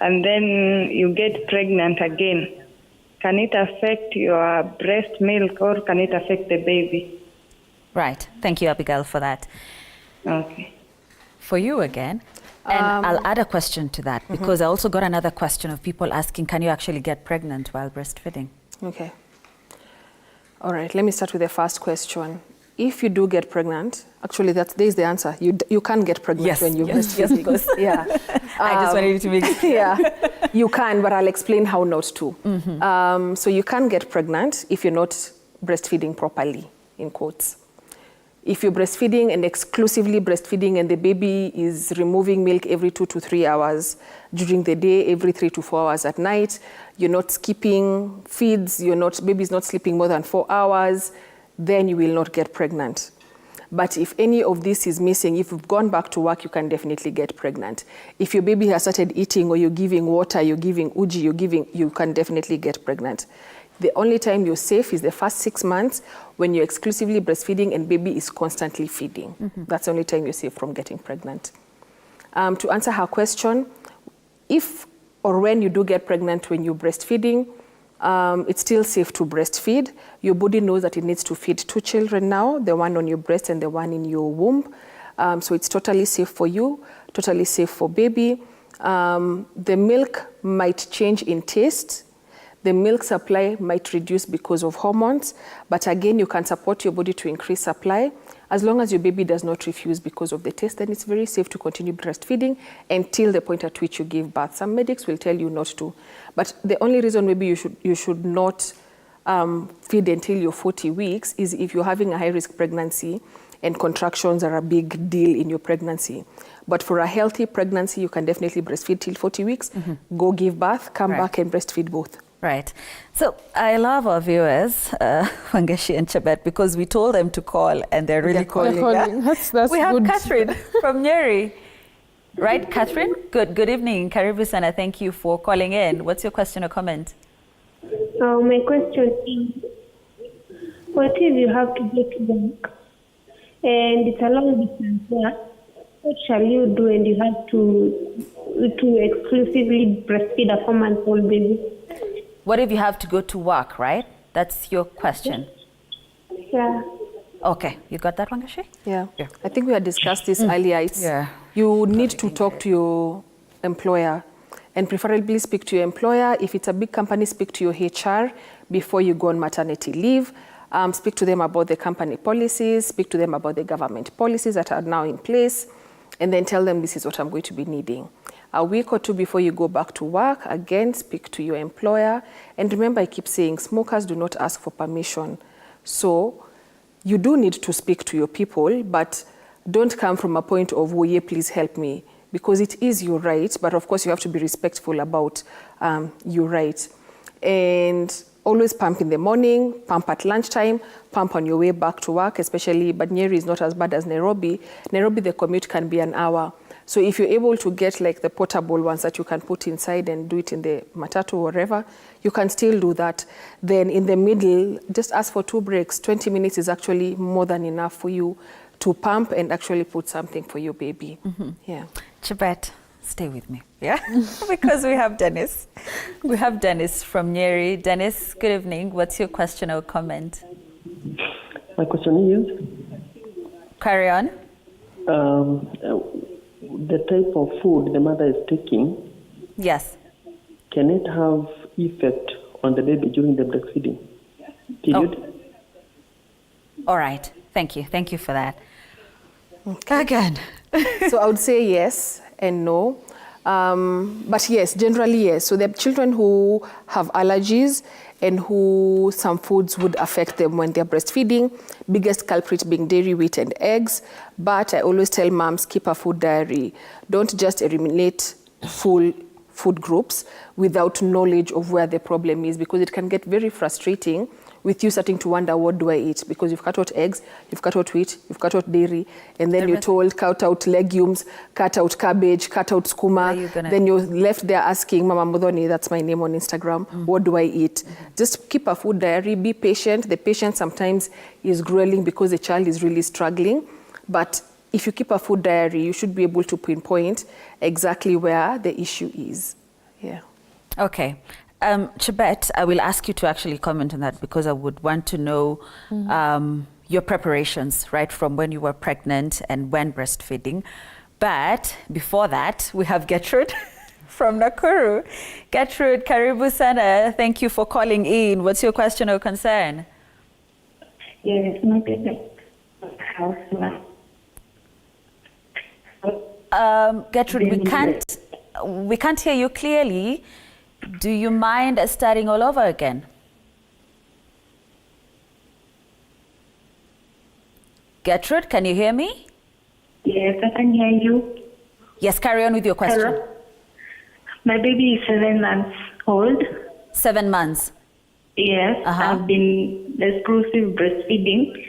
Speaker 1: and then you get pregnant again, can it affect your breast milk or can it affect the baby?
Speaker 3: Right. Thank you, Abigail, for that.
Speaker 1: Okay.
Speaker 3: For you again. And I'll add a question to that because I also got another question of people asking, can you actually get pregnant while breastfeeding?
Speaker 4: Okay. All right, let me start with the first question. If you do get pregnant, actually there's the answer. You can get pregnant when you breastfeed.
Speaker 3: Yes, of course.
Speaker 4: Yeah.
Speaker 3: I just wanted to make it clear.
Speaker 4: Yeah, you can, but I'll explain how not to. So you can get pregnant if you're not breastfeeding properly, in quotes. If you're breastfeeding and exclusively breastfeeding and the baby is removing milk every 2 to 3 hours during the day, every 3 to 4 hours at night, you're not skipping feeds, baby's not sleeping more than 4 hours, then you will not get pregnant. But if any of this is missing, if you've gone back to work, you can definitely get pregnant. If your baby has started eating or you're giving water, you're giving uji, you can definitely get pregnant. The only time you're safe is the first 6 months when you're exclusively breastfeeding and baby is constantly feeding. That's the only time you're safe from getting pregnant. To answer her question, if or when you do get pregnant when you're breastfeeding, it's still safe to breastfeed. Your body knows that it needs to feed 2 children now, the one on your breast and the one in your womb. So it's totally safe for you, totally safe for baby. The milk might change in taste. The milk supply might reduce because of hormones, but again, you can support your body to increase supply. As long as your baby does not refuse because of the taste, then it's very safe to continue breastfeeding until the point at which you give birth. Some medics will tell you not to, but the only reason maybe you should not feed until you're 40 weeks is if you're having a high-risk pregnancy and contractions are a big deal in your pregnancy. But for a healthy pregnancy, you can definitely breastfeed till 40 weeks, go give birth, come back and breastfeed both.
Speaker 3: Right. So I love our viewers, Wangeshi and Chebet, because we told them to call and they're really calling.
Speaker 5: Yeah? That's
Speaker 3: we have
Speaker 5: good.
Speaker 3: Catherine from Nyeri. Right, Catherine? Good evening. Karibu sana. Thank you for calling in. What's your question or comment?
Speaker 2: My question is, what if you have to go to work and it's a long distance work? What shall you do and you have to exclusively breastfeed a 4-month-old baby?
Speaker 3: What if you have to go to work, right? That's your question.
Speaker 2: Yeah.
Speaker 3: Okay, you got that one, Gashi?
Speaker 4: Yeah. I think we had discussed this earlier. You need to talk to your employer and preferably speak to your employer. If it's a big company, speak to your HR before you go on maternity leave. Speak to them about the company policies, speak to them about the government policies that are now in place, and then tell them this is what I'm going to be needing. A week or two before you go back to work, again, speak to your employer. And remember, I keep saying, smokers do not ask for permission. So you do need to speak to your people, but don't come from a point of, oh yeah, please help me, because it is your right, but of course you have to be respectful about your right. And always pump in the morning, pump at lunchtime, pump on your way back to work, especially, but Nyeri is not as bad as Nairobi. Nairobi, the commute can be an hour. So if you're able to get like the portable ones that you can put inside and do it in the matatu or wherever, you can still do that. Then in the middle, just ask for 2 breaks. 20 minutes is actually more than enough for you to pump and actually put something for your baby. Yeah.
Speaker 3: Chebet, stay with me, yeah? Because we have Dennis. We have Dennis from Nyeri. Dennis, good evening. What's your question or comment?
Speaker 23: My question is...
Speaker 3: Carry on.
Speaker 23: The type of food the mother is taking...
Speaker 3: Yes.
Speaker 23: Can it have effect on the baby during the breastfeeding period?
Speaker 3: All right. Thank you. Thank you for that. Again.
Speaker 4: So I would say yes and no. But yes, generally yes. So there are children who have allergies and who some foods would affect them when they're breastfeeding, biggest culprit being dairy, wheat, and eggs. But I always tell moms, keep a food diary. Don't just eliminate full food groups without knowledge of where the problem is, because it can get very frustrating with you starting to wonder, what do I eat? Because you've cut out eggs, you've cut out wheat, you've cut out dairy, and then you're told, cut out legumes, cut out cabbage, cut out skuma. Then you're left there asking, Mama Modoni, that's my name on Instagram, what do I eat? Just keep a food diary, be patient. The patient sometimes is grueling because the child is really struggling. But if you keep a food diary, you should be able to pinpoint exactly where the issue is. Yeah.
Speaker 3: Okay. Chebet, I will ask you to actually comment on that, because I would want to know your preparations, right, from when you were pregnant and when breastfeeding. But before that, we have Gertrude from Nakuru. Gertrude, karibu sana. Thank you for calling in. What's your question or concern?
Speaker 6: Yes, my baby.
Speaker 3: Gertrude, we can't hear you clearly. Do you mind starting all over again? Gertrude, can you hear me?
Speaker 6: Yes, I can hear you.
Speaker 3: Yes, carry on with your question.
Speaker 6: Hello. My baby is 7 months old.
Speaker 3: 7 months?
Speaker 6: Yes, I've been exclusive breastfeeding.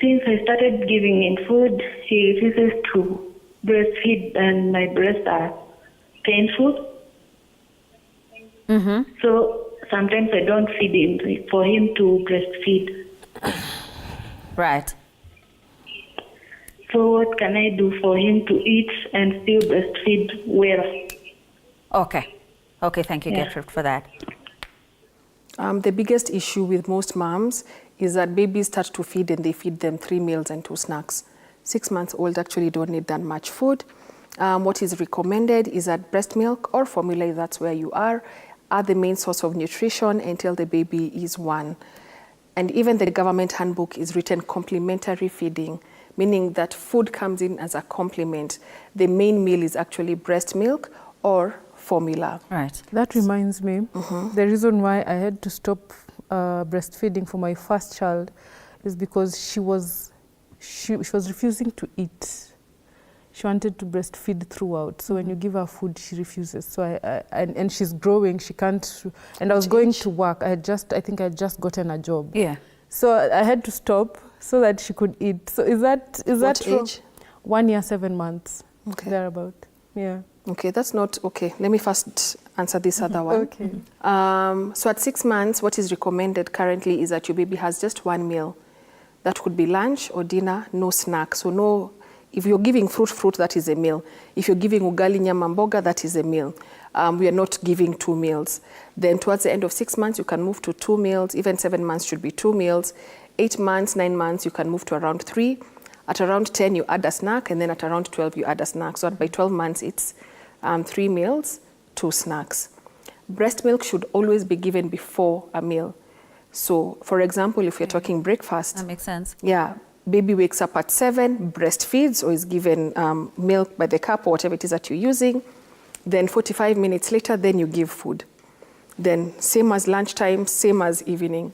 Speaker 6: Since I started giving him food, he refuses to breastfeed and my breasts are painful. So sometimes I don't feed him for him to breastfeed.
Speaker 3: Right.
Speaker 6: So what can I do for him to eat and still breastfeed well?
Speaker 3: Okay. Okay, thank you, Gertrude, for that.
Speaker 4: The biggest issue with most moms is that babies start to feed and they feed them 3 meals and 2 snacks. 6 months old actually don't need that much food. What is recommended is that breast milk or formula, if that's where you are the main source of nutrition until the baby is 1. And even the government handbook is written complementary feeding, meaning that food comes in as a complement. The main meal is actually breast milk or formula.
Speaker 3: Right.
Speaker 5: That reminds me, the reason why I had to stop breastfeeding for my first child is because she was refusing to eat. She wanted to breastfeed throughout. So when you give her food, she refuses. So and she's growing, she can't. And I was going to work. I think I had just gotten a job.
Speaker 3: Yeah.
Speaker 5: So I had to stop so that she could eat. So is that
Speaker 4: what
Speaker 5: true?
Speaker 4: Age?
Speaker 5: 1 year, 7 months.
Speaker 4: Okay.
Speaker 5: Thereabout. Yeah.
Speaker 4: Okay, that's not okay. Let me first answer this other one.
Speaker 5: Okay.
Speaker 4: So at 6 months, what is recommended currently is that your baby has just 1 meal. That could be lunch or dinner, no snack. So no. If you're giving fruit, that is a meal. If you're giving ugali nyama mboga, that is a meal. We are not giving 2 meals. Then towards the end of 6 months, you can move to 2 meals. Even 7 months should be 2 meals. 8 months, 9 months, you can move to around 3. At around 10, you add a snack, and then at around 12, you add a snack. So by 12 months, it's 3 meals, 2 snacks. Breast milk should always be given before a meal. So, for example, if you're talking breakfast.
Speaker 3: That makes sense.
Speaker 4: Yeah, baby wakes up at 7, breastfeeds, or is given milk by the cup or whatever it is that you're using. Then 45 minutes later, then you give food. Then same as lunchtime, same as evening.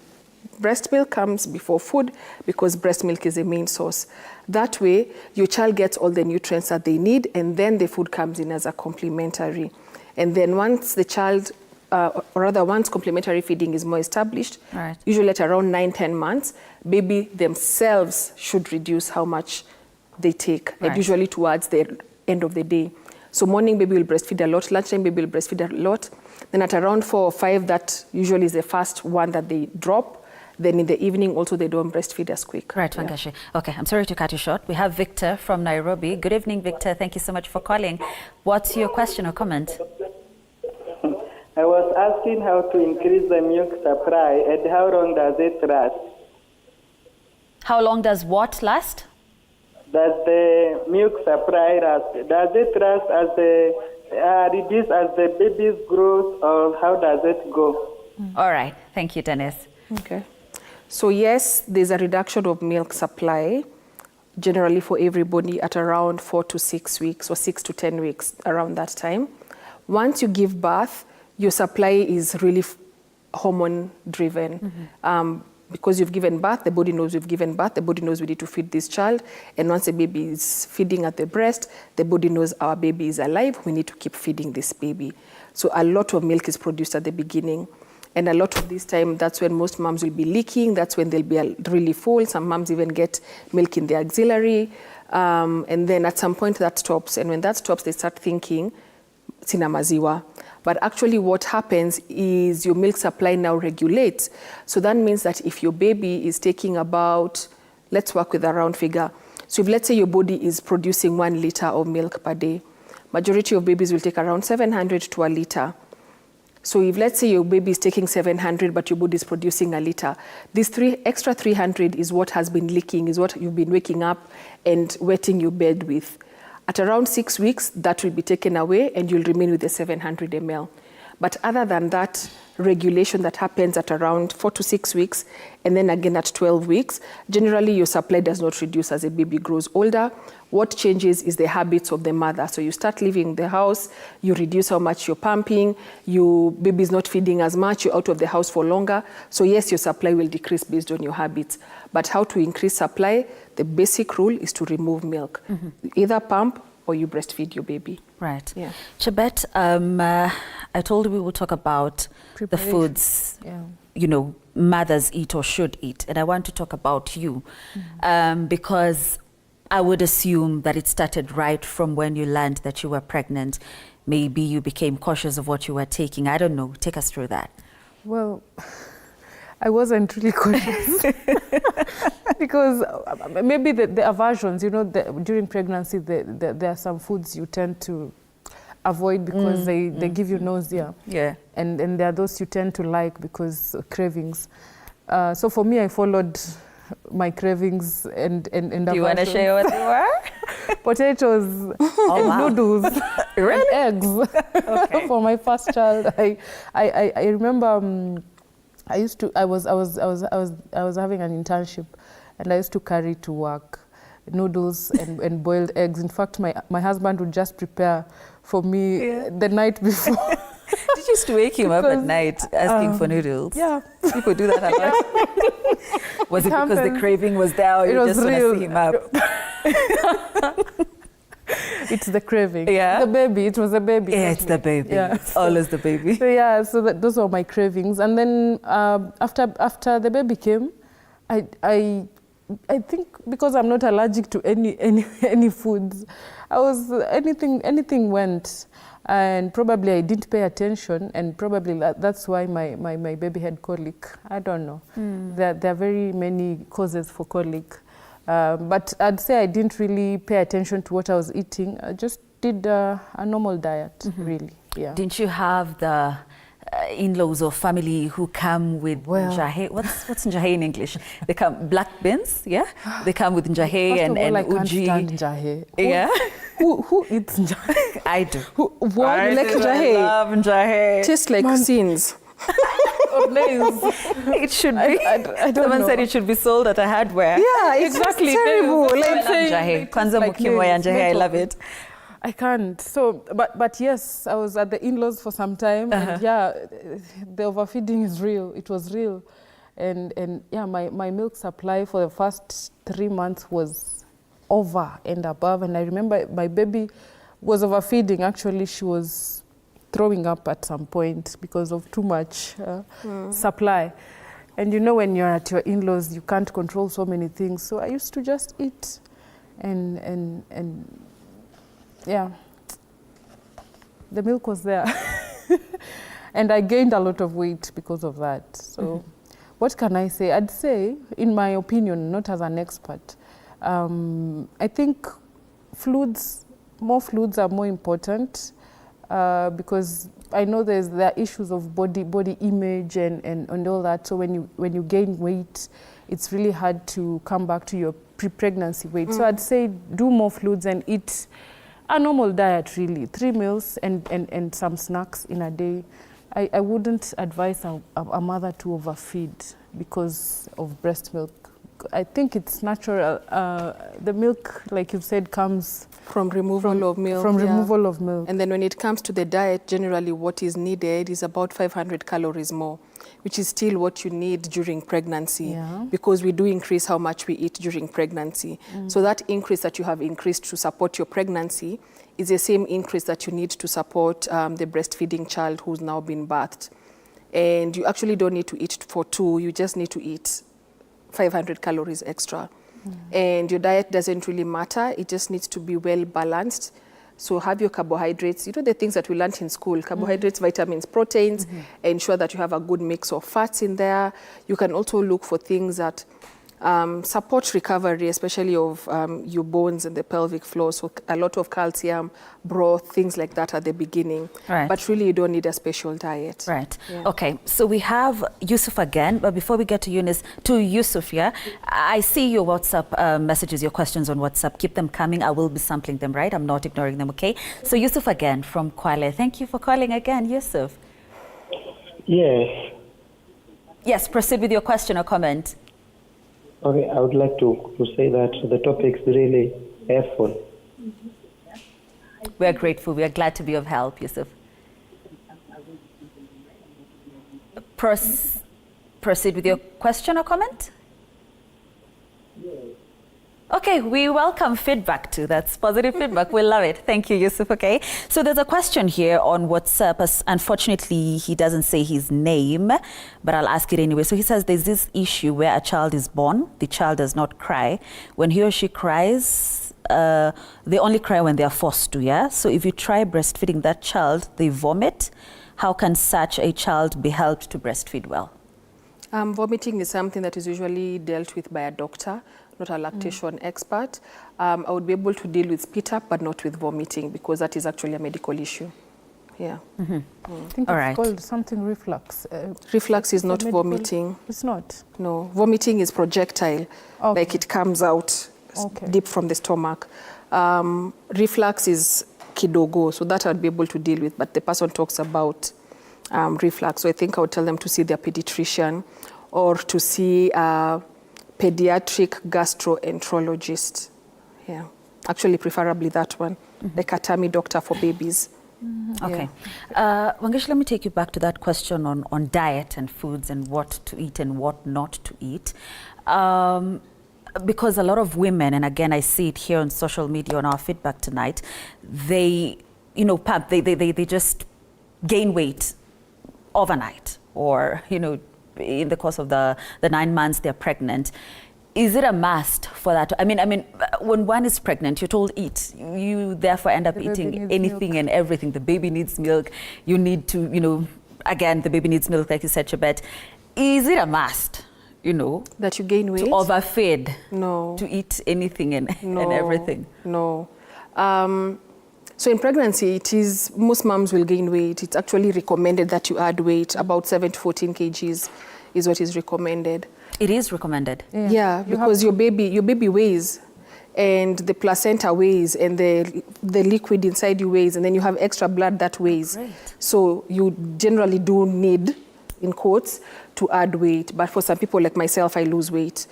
Speaker 4: Breast milk comes before food because breast milk is the main source. That way, your child gets all the nutrients that they need, and then the food comes in as a complementary. And then once the child, or rather once complementary feeding is more established,
Speaker 3: right,
Speaker 4: usually at around 9-10 months, baby themselves should reduce how much they take,
Speaker 3: right,
Speaker 4: and usually towards the end of the day. So morning baby will breastfeed a lot, lunchtime baby will breastfeed a lot. Then at around 4 or 5, that usually is the first one that they drop. Then in the evening also they don't breastfeed as quick.
Speaker 3: Right, Wangeshi. Okay, I'm sorry to cut you short. We have Victor from Nairobi. Good evening, Victor. Thank you so much for calling. What's your question or comment?
Speaker 7: I was asking how to increase the milk supply and how long does it last?
Speaker 3: How long does what last?
Speaker 7: Does the milk supply last? Does it last as the reduce as the baby's growth, or how does it go?
Speaker 3: All right. Thank you, Dennis.
Speaker 4: Okay. So yes, there's a reduction of milk supply generally for everybody at around 4 to 6 weeks or 6 to 10 weeks, around that time. Once you give birth, your supply is really hormone driven. Because you've given birth, the body knows you've given birth, the body knows we need to feed this child. And once the baby is feeding at the breast, the body knows our baby is alive, we need to keep feeding this baby. So a lot of milk is produced at the beginning. And a lot of this time, that's when most moms will be leaking. That's when they'll be really full. Some moms even get milk in the auxiliary. And then at some point that stops. And when that stops, they start thinking, sina maziwa. But actually what happens is your milk supply now regulates. So that means that if your baby is taking about, let's work with a round figure. So if let's say your body is producing 1 liter of milk per day, majority of babies will take around 700 to a liter. So if let's say your baby is taking 700, but your body is producing a liter, this extra 300 is what has been leaking, is what you've been waking up and wetting your bed with. At around 6 weeks, that will be taken away and you'll remain with the 700 ml. But other than that regulation that happens at around 4 to 6 weeks, and then again at 12 weeks, generally your supply does not reduce as a baby grows older. What changes is the habits of the mother. So you start leaving the house, you reduce how much you're pumping, your baby is not feeding as much, you're out of the house for longer. So yes, your supply will decrease based on your habits. But how to increase supply? The basic rule is to remove milk. Either pump or you breastfeed your baby.
Speaker 3: Right.
Speaker 4: Yeah.
Speaker 3: Chebet, I told you we will talk about the foods, you know, mothers eat or should eat. And I want to talk about you because I would assume that it started right from when you learned that you were pregnant. Maybe you became cautious of what you were taking. I don't know. Take us through that.
Speaker 5: Well, I wasn't really cautious because maybe the aversions, you know, during pregnancy, there are some foods you tend to avoid because they give you nausea.
Speaker 3: Yeah.
Speaker 5: And there are those you tend to like because cravings. So for me, I followed my cravings and
Speaker 3: Do you want to share what they were?
Speaker 5: Potatoes and noodles and eggs for my first child. I remember I was having an internship and I used to carry to work noodles and boiled eggs. In fact, my husband would just prepare for me the night before.
Speaker 3: Did you used to wake him up at night asking for noodles?
Speaker 5: Yeah.
Speaker 3: People do that a lot. Was it because the craving was there or you just want to see him up?
Speaker 5: It's the craving.
Speaker 3: Yeah.
Speaker 5: The baby. It was a baby.
Speaker 3: Yeah, it's the baby.
Speaker 5: Yeah.
Speaker 3: It's always the baby.
Speaker 5: So yeah, so those were my cravings. And then after the baby came, I think because I'm not allergic to any foods, anything went. And probably I didn't pay attention, and probably that's why my baby had colic. I don't know. There are very many causes for colic. But I'd say I didn't really pay attention to what I was eating. I just did a normal diet, really. Yeah.
Speaker 3: Didn't you have the in-laws or family who come with njahe. What's njahe in English? They come black beans, yeah? They come with njahe and
Speaker 5: I
Speaker 3: uji.
Speaker 5: can't stand njahe.
Speaker 3: Yeah?
Speaker 5: Who eats njahe?
Speaker 3: I do.
Speaker 4: What?
Speaker 3: I
Speaker 4: You like
Speaker 3: do.
Speaker 4: njahe?
Speaker 3: I love njahe.
Speaker 4: Tastes like sins.
Speaker 3: It should be.
Speaker 5: I don't
Speaker 3: Someone
Speaker 5: know.
Speaker 3: said it should be sold at a hardware.
Speaker 4: Yeah, exactly.
Speaker 3: Terrible.
Speaker 4: Like
Speaker 3: I love njahe. Kwanza mukimo ya njahe. I love it.
Speaker 5: I can't. So, but yes, I was at the in-laws for some time, and yeah, the overfeeding is real. It was real, and yeah, my milk supply for the first 3 months was over and above, and I remember my baby was overfeeding. Actually, she was throwing up at some point because of too much supply. And you know, when you're at your in-laws, you can't control so many things. So I used to just eat, and yeah, the milk was there. And I gained a lot of weight because of that. So what can I say? I'd say, in my opinion, not as an expert, I think more fluids are more important because I know there are issues of body image and all that. So when you gain weight, it's really hard to come back to your pre-pregnancy weight. So I'd say do more fluids and eat a normal diet, really. 3 meals and some snacks in a day. I wouldn't advise a mother to overfeed because of breast milk. I think it's natural. The milk, like you've said, comes
Speaker 4: from removal of milk.
Speaker 5: From removal of milk.
Speaker 4: And then when it comes to the diet, generally what is needed is about 500 calories more, which is still what you need during pregnancy, because we do increase how much we eat during pregnancy. So that increase that you have increased to support your pregnancy is the same increase that you need to support the breastfeeding child who's now been birthed. And you actually don't need to eat for 2, you just need to eat 500 calories extra. And your diet doesn't really matter, it just needs to be well balanced. So have your carbohydrates, you know, the things that we learned in school, carbohydrates, vitamins, proteins, ensure that you have a good mix of fats in there. You can also look for things that support recovery, especially of your bones and the pelvic floor. So a lot of calcium, broth, things like that at the beginning.
Speaker 3: Right.
Speaker 4: But really you don't need a special diet.
Speaker 3: Right.
Speaker 4: Yeah.
Speaker 3: Okay. So we have Yusuf again, but before we get to Yusuf, yeah, I see your WhatsApp messages, your questions on WhatsApp. Keep them coming. I will be sampling them, right? I'm not ignoring them, okay? So Yusuf again from Kwale. Thank you for calling again, Yusuf.
Speaker 23: Yes.
Speaker 3: Yes, proceed with your question or comment.
Speaker 23: Okay, I would like to say that the topic is really helpful.
Speaker 3: We are grateful. We are glad to be of help, Yusuf. Proceed with your question or comment? Okay, we welcome feedback too. That's positive feedback. We love it. Thank you, Yusuf. Okay, so there's a question here on WhatsApp. Unfortunately, he doesn't say his name, but I'll ask it anyway. So he says there's this issue where a child is born, the child does not cry. When he or she cries, they only cry when they are forced to, yeah? So if you try breastfeeding that child, they vomit. How can such a child be helped to breastfeed well?
Speaker 4: Vomiting is something that is usually dealt with by a doctor, not a lactation expert. I would be able to deal with spit up, but not with vomiting, because that is actually a medical issue. Yeah.
Speaker 5: I think it's called something reflux.
Speaker 4: Reflux is not vomiting.
Speaker 5: It's not?
Speaker 4: No. Vomiting is projectile, like it comes out deep from the stomach. Reflux is kidogo, so that I'd be able to deal with, but the person talks about reflux. So I think I would tell them to see their pediatrician or to see a pediatric gastroenterologist. Yeah, actually preferably that one, like a tummy doctor for babies.
Speaker 3: Okay. Wangesh, let me take you back to that question on diet and foods and what to eat and what not to eat. Because a lot of women, and again, I see it here on social media on our feedback tonight, they, you know, they just gain weight overnight, or, you know, in the course of the 9 months they're pregnant. Is it a must for that? I mean, when one is pregnant, you're told eat. You therefore end up eating anything and everything. The baby needs milk. You need to, you know, again, the baby needs milk, like you said, Chebet. Is it a must, you know,
Speaker 4: that you gain weight?
Speaker 3: To overfeed?
Speaker 4: No.
Speaker 3: To eat anything and everything?
Speaker 4: No. So in pregnancy, most moms will gain weight. It's actually recommended that you add weight. About 7 to 14 kgs is what is recommended.
Speaker 3: It is recommended?
Speaker 4: Yeah, because your baby weighs, and the placenta weighs, and the liquid inside you weighs, and then you have extra blood that weighs.
Speaker 3: Great.
Speaker 4: So you generally do need, in quotes, to add weight. But for some people like myself, I lose weight.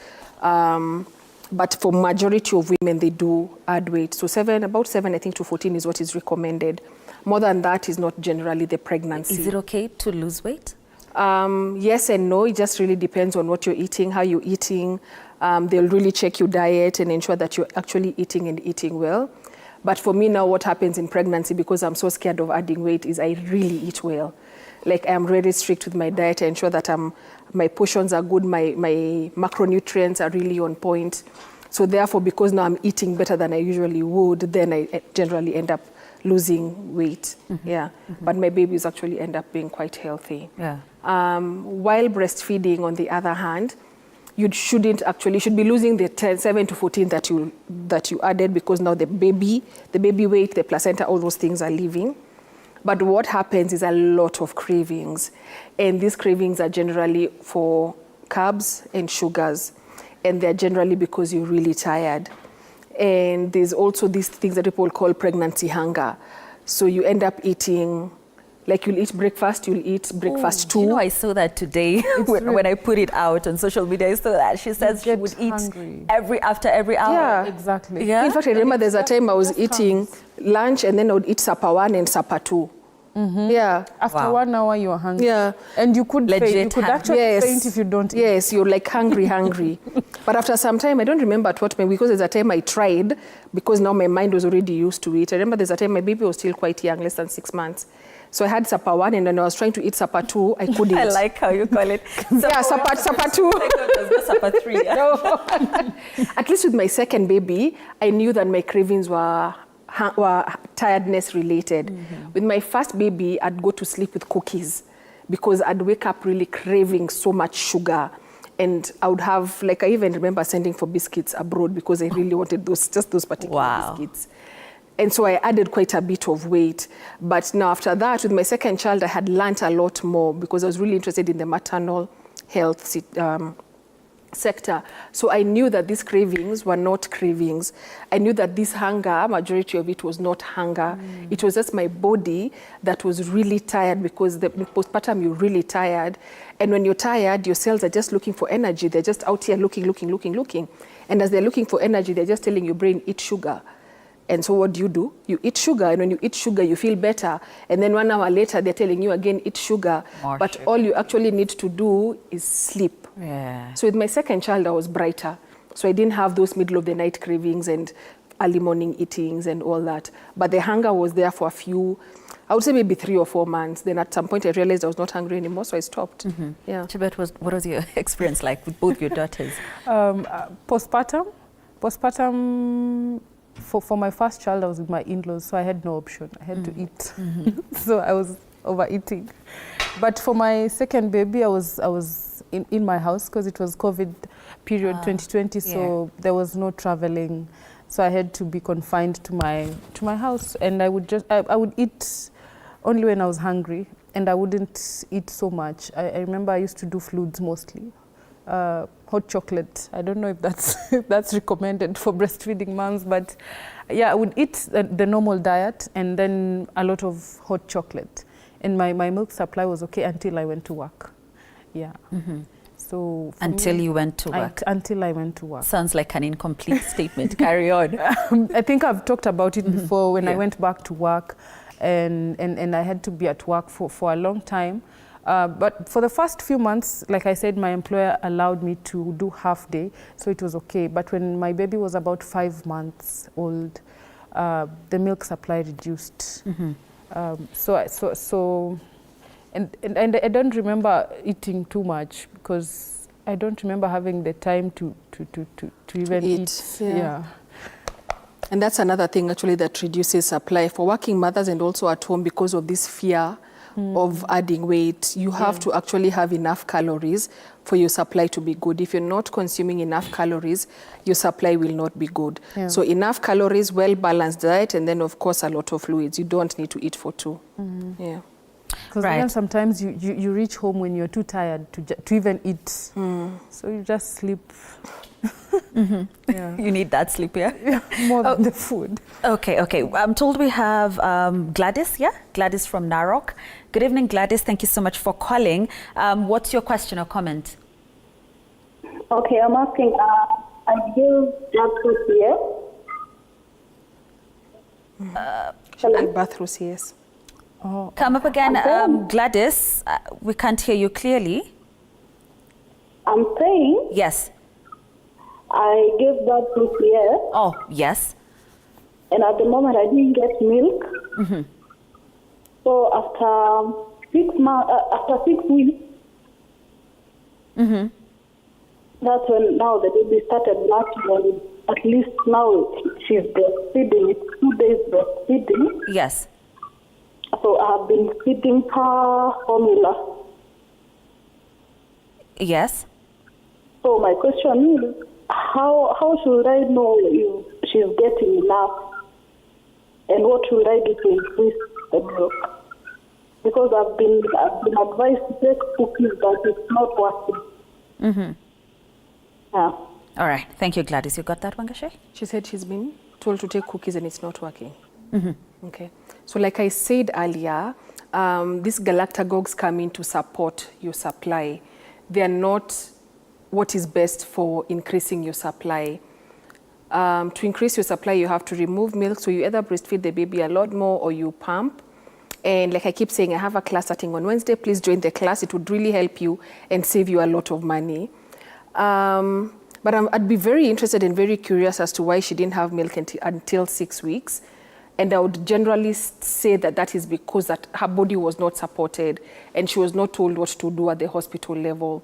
Speaker 4: But for majority of women, they do add weight. So about 7, I think, to 14 is what is recommended. More than that is not generally the pregnancy.
Speaker 3: Is it okay to lose weight?
Speaker 4: Yes and no. It just really depends on what you're eating, how you're eating. They'll really check your diet and ensure that you're actually eating and eating well. But for me now, what happens in pregnancy, because I'm so scared of adding weight, is I really eat well. Like, I'm very strict with my diet. I ensure that my portions are good, my macronutrients are really on point. So therefore, because now I'm eating better than I usually would, then I generally end up losing weight. But my babies actually end up being quite healthy. While breastfeeding, on the other hand, you should be losing the 7 to 14 that you added, because now the baby weight, the placenta, all those things are leaving. But what happens is a lot of cravings, and these cravings are generally for carbs and sugars, and they're generally because you're really tired. And there's also these things that people call pregnancy hunger. So you end up eating, like, you'll eat breakfast too.
Speaker 3: You know, I saw that today when I put it out on social media. I saw that she says she would eat after every hour.
Speaker 4: Yeah,
Speaker 5: exactly.
Speaker 4: Yeah? In fact, I remember there's a time I was eating lunch, and then I would eat supper 1 and supper 2. Yeah.
Speaker 5: After 1 hour, you're hungry.
Speaker 4: Yeah.
Speaker 5: And you could faint. You could actually faint if you don't eat.
Speaker 4: Yes, you're like hungry. But after some time, I don't remember at what point, because there's a time I tried, because now my mind was already used to it. I remember there's a time my baby was still quite young, less than 6 months. So I had supper 1, and then I was trying to eat supper 2. I couldn't.
Speaker 3: I like how you call it.
Speaker 4: Yeah, supper 2.
Speaker 3: Supper 3. Yeah.
Speaker 4: No. At least with my second baby, I knew that my cravings were tiredness related. With my first baby, I'd go to sleep with cookies, because I'd wake up really craving so much sugar. And I would have, like, I even remember sending for biscuits abroad, because I really wanted those particular biscuits. And so I added quite a bit of weight. But now after that, with my second child, I had learnt a lot more, because I was really interested in the maternal health sector. So I knew that these cravings were not cravings. I knew that this hunger, majority of it was not hunger. It was just my body that was really tired, because the postpartum, you're really tired. And when you're tired, your cells are just looking for energy. They're just out here looking. And as they're looking for energy, they're just telling your brain, eat sugar. And so what do? You eat sugar, and when you eat sugar, you feel better. And then 1 hour later, they're telling you again, eat sugar. But all you actually need to do is sleep.
Speaker 3: Yeah.
Speaker 4: So with my second child, I was brighter. So I didn't have those middle of the night cravings and early morning eatings and all that. But the hunger was there for I would say maybe 3 or 4 months. Then at some point, I realized I was not hungry anymore, so I stopped. Yeah.
Speaker 3: Chibet, what was your experience like with both your daughters?
Speaker 5: Postpartum, for my first child, I was with my in-laws, so I had no option. I had to eat. So I was overeating. But for my second baby, I was in my house, because it was COVID period 2020, so there was no traveling. So I had to be confined to my house, and I would eat only when I was hungry, and I wouldn't eat so much. I remember I used to do fluids mostly. Hot chocolate. I don't know if that's recommended for breastfeeding moms, but yeah, I would eat the normal diet and then a lot of hot chocolate. And my milk supply was okay until I went to work. Yeah. So
Speaker 3: until you went to work?
Speaker 5: Until I went to work.
Speaker 3: Sounds like an incomplete statement. Carry on.
Speaker 5: I think I've talked about it before when I went back to work, and I had to be at work for a long time. But for the first few months, like I said, my employer allowed me to do half day, so it was okay. But when my baby was about 5 months old, the milk supply reduced. And I don't remember eating too much, because I don't remember having the time to even eat.
Speaker 4: Yeah. And that's another thing actually that reduces supply for working mothers, and also at home, because of this fear of adding weight. You have to actually have enough calories for your supply to be good. If you're not consuming enough calories, your supply will not be good.
Speaker 5: Yeah.
Speaker 4: So enough calories, well-balanced diet, and then of course a lot of fluids. You don't need to eat for two. Yeah.
Speaker 5: Because then sometimes you reach home when you're too tired to even eat. So you just sleep.
Speaker 3: You need that sleep, yeah?
Speaker 5: More than the food.
Speaker 3: Okay. I'm told we have Gladys, Gladys from Narok. Good evening, Gladys. Thank you so much for calling. What's your question or comment?
Speaker 8: Okay, I'm asking, I give blood here.
Speaker 4: Bathroom, yes.
Speaker 3: Come up again, Gladys. We can't hear you clearly.
Speaker 8: I'm saying.
Speaker 3: Yes.
Speaker 8: I gave birth this year.
Speaker 3: Oh, yes.
Speaker 8: And at the moment, I didn't get milk. So after 6 months, after 6 weeks, that's when now the baby started latching. At least now she's breastfeeding. It's 2 days breastfeeding.
Speaker 3: Yes.
Speaker 8: So I have been feeding her formula.
Speaker 3: Yes.
Speaker 8: So my question is, how should I know if she's getting enough? And what should I do to increase the milk? Because I've been advised to take cookies, but it's not working. Yeah.
Speaker 3: All right. Thank you, Gladys. You got that, Wangashe?
Speaker 4: She said she's been told to take cookies and it's not working. Okay. So like I said earlier, these galactagogues come in to support your supply. They are not what is best for increasing your supply. To increase your supply, you have to remove milk. So you either breastfeed the baby a lot more or you pump. And like I keep saying, I have a class starting on Wednesday. Please join the class. It would really help you and save you a lot of money. But I'd be very interested and very curious as to why she didn't have milk until 6 weeks. And I would generally say that that is because that her body was not supported and she was not told what to do at the hospital level.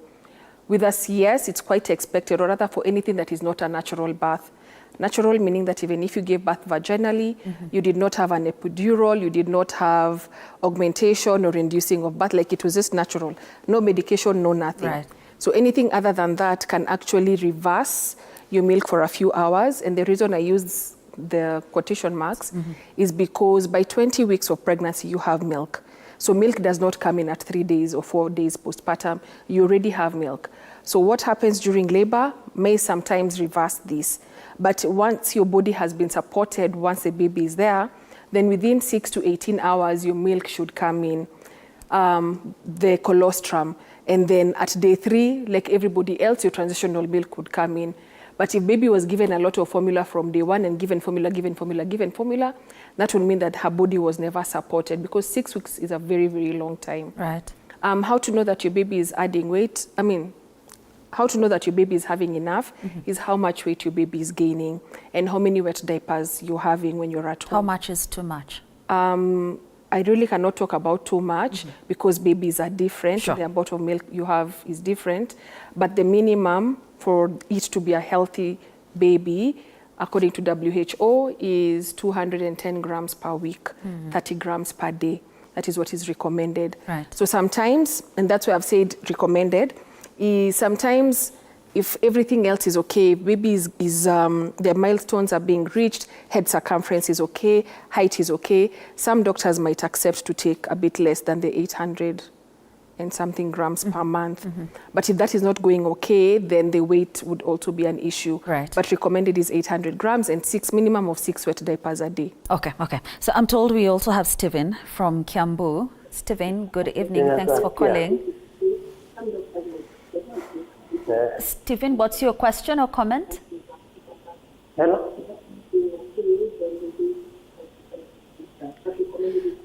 Speaker 4: With us, yes, it's quite expected, or rather for anything that is not a natural birth. Natural meaning that even if you gave birth vaginally, you did not have an epidural, you did not have augmentation or inducing of birth, like it was just natural. No medication, no nothing.
Speaker 3: Right.
Speaker 4: So anything other than that can actually reverse your milk for a few hours. And the reason I use the quotation marks is because by 20 weeks of pregnancy, you have milk. So milk does not come in at 3 days or 4 days postpartum. You already have milk. So what happens during labor may sometimes reverse this. But once your body has been supported, once the baby is there, then within 6 to 18 hours, your milk should come in, the colostrum. And then at day 3, like everybody else, your transitional milk would come in. But if baby was given a lot of formula from day 1 and given formula, that would mean that her body was never supported, because 6 weeks is a very, very long time.
Speaker 3: Right.
Speaker 4: How to know that your baby is adding weight? How to know that your baby is having enough is how much weight your baby is gaining and how many wet diapers you're having when you're at home.
Speaker 3: How much is too much?
Speaker 4: I really cannot talk about too much because babies are different.
Speaker 3: Sure.
Speaker 4: The amount of milk you have is different. But the minimum for it to be a healthy baby, according to WHO, is 210 grams per week, 30 grams per day. That is what is recommended.
Speaker 3: Right.
Speaker 4: So sometimes, and that's why I've said recommended, is sometimes if everything else is okay, baby their milestones are being reached, head circumference is okay, height is okay, some doctors might accept to take a bit less than the 800 and something grams per month. But if that is not going okay, then the weight would also be an issue.
Speaker 3: Right.
Speaker 4: But recommended is 800 grams and minimum of 6 wet diapers a day.
Speaker 3: Okay. So I'm told we also have Stephen from Kiambu. Stephen, good evening. Thanks for calling. Stephen, what's your question or comment?
Speaker 23: Hello?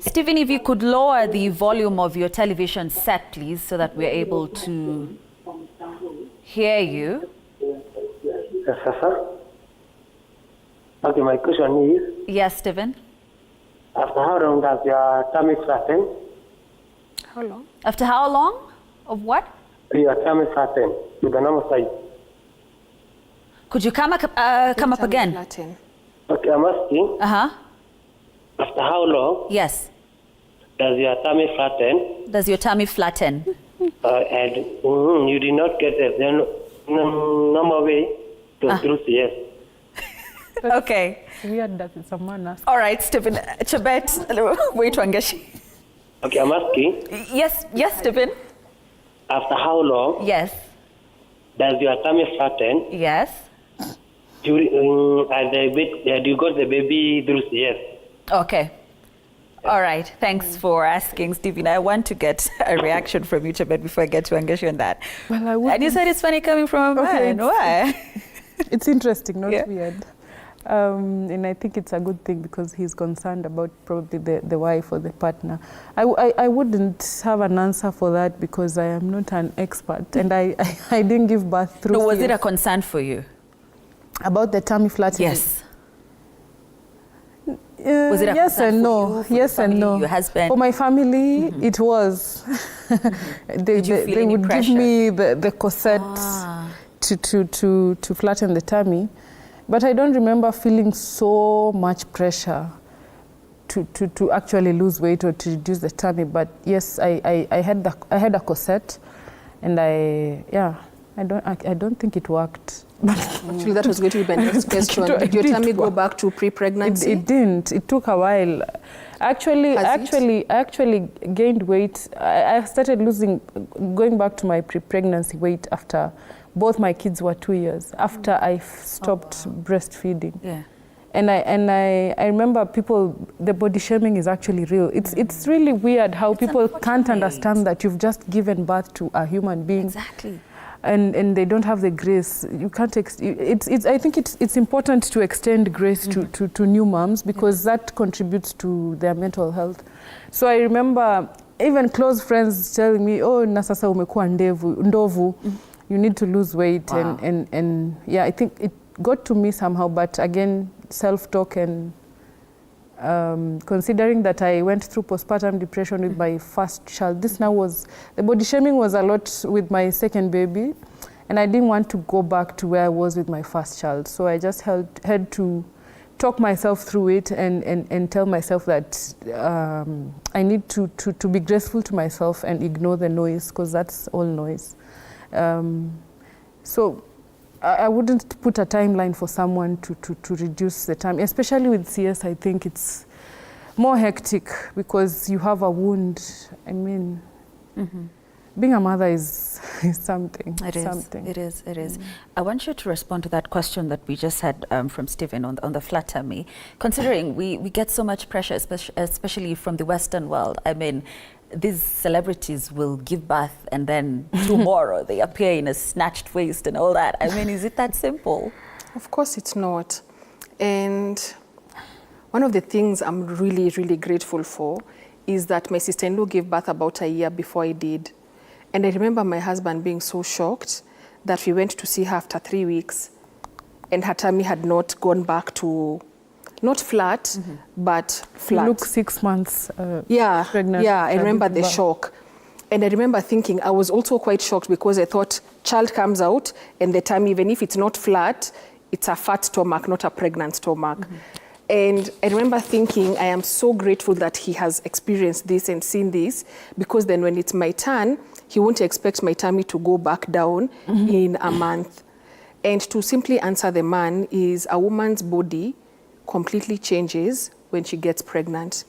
Speaker 3: Stephen, if you could lower the volume of your television set, please, so that we're able to hear you.
Speaker 23: Yes, sir. Okay, my question is...
Speaker 3: Yes, Stephen?
Speaker 23: After how long does your tummy flatten?
Speaker 4: How long?
Speaker 3: After how long? Of what?
Speaker 23: Your tummy flatten to the normal size.
Speaker 3: Could you come up again?
Speaker 4: Flatten.
Speaker 23: Okay, I'm asking.
Speaker 3: Uh-huh.
Speaker 23: After how long?
Speaker 3: Yes.
Speaker 11: Does your tummy flatten?
Speaker 3: Does your tummy flatten?
Speaker 11: And you did not get it. Then normal way to truth, yes.
Speaker 3: Okay.
Speaker 5: Weird that it's a man.
Speaker 3: All right, Stephen. Chebet, wait, Wangeshi.
Speaker 11: Okay, I'm asking.
Speaker 3: Yes, Stephen.
Speaker 11: After how long?
Speaker 3: Yes.
Speaker 11: Does your tummy flatten?
Speaker 3: Yes.
Speaker 11: Do you got the baby truth, yes.
Speaker 3: Okay. All right. Thanks for asking, Stephen. I want to get a reaction from you, Chebet, before I get to Wangeshi on that.
Speaker 5: Well, I would.
Speaker 3: And you said it's funny coming from a man. Why?
Speaker 5: It's interesting, not weird. And I think it's a good thing because he's concerned about probably the wife or the partner. I wouldn't have an answer for that because I am not an expert and I didn't give birth through.
Speaker 3: No, was it a concern for you?
Speaker 5: About the tummy flattening?
Speaker 3: Yes. Was it a
Speaker 5: yes and no. Yes and no.
Speaker 3: Your husband?
Speaker 5: For my family, it was. they would give me the corset to flatten the tummy. But I don't remember feeling so much pressure to actually lose weight or to reduce the tummy. But yes, I had a corset, and I don't think it worked.
Speaker 4: Actually, that was going to be my next question. Did your tummy go back to pre-pregnancy?
Speaker 5: It didn't. It took a while. I actually gained weight. I started going back to my pre-pregnancy weight after both my kids were 2 years, after I stopped breastfeeding.
Speaker 3: Yeah.
Speaker 5: And I remember the body shaming is actually real. It's really weird how people can't understand that you've just given birth to a human being.
Speaker 3: Exactly.
Speaker 5: And they don't have the grace. You can't. I think it's important to extend grace to new moms because that contributes to their mental health. So I remember even close friends telling me, "Oh, na sasa umekuwa ndovu, you need to lose weight."
Speaker 3: Wow.
Speaker 5: And yeah, I think it got to me somehow. But again, self-talk and considering that I went through postpartum depression with my first child, the body shaming was a lot with my second baby, and I didn't want to go back to where I was with my first child. So I just had to talk myself through it and tell myself that I need to be graceful to myself and ignore the noise because that's all noise. So I wouldn't put a timeline for someone to reduce the time, especially with CS. I think it's more hectic because you have a wound. I mean, being a mother is something.
Speaker 3: It is. I want you to respond to that question that we just had from Stephen on the flat tummy. Considering we get so much pressure, especially from the Western world. I mean, these celebrities will give birth and then tomorrow they appear in a snatched waist and all that. I mean, is it that simple?
Speaker 4: Of course it's not. And one of the things I'm really, really grateful for is that my sister-in-law gave birth about a year before I did. And I remember my husband being so shocked that we went to see her after 3 weeks and her tummy had not gone back to, not flat, but flat.
Speaker 5: You look 6 months pregnant.
Speaker 4: Yeah, I remember the shock. And I remember thinking, I was also quite shocked because I thought child comes out and the tummy, even if it's not flat, it's a fat stomach, not a pregnant stomach. And I remember thinking, I am so grateful that he has experienced this and seen this, because then when it's my turn, he won't expect my tummy to go back down in a month. And to simply answer the man is a woman's body completely changes when she gets pregnant.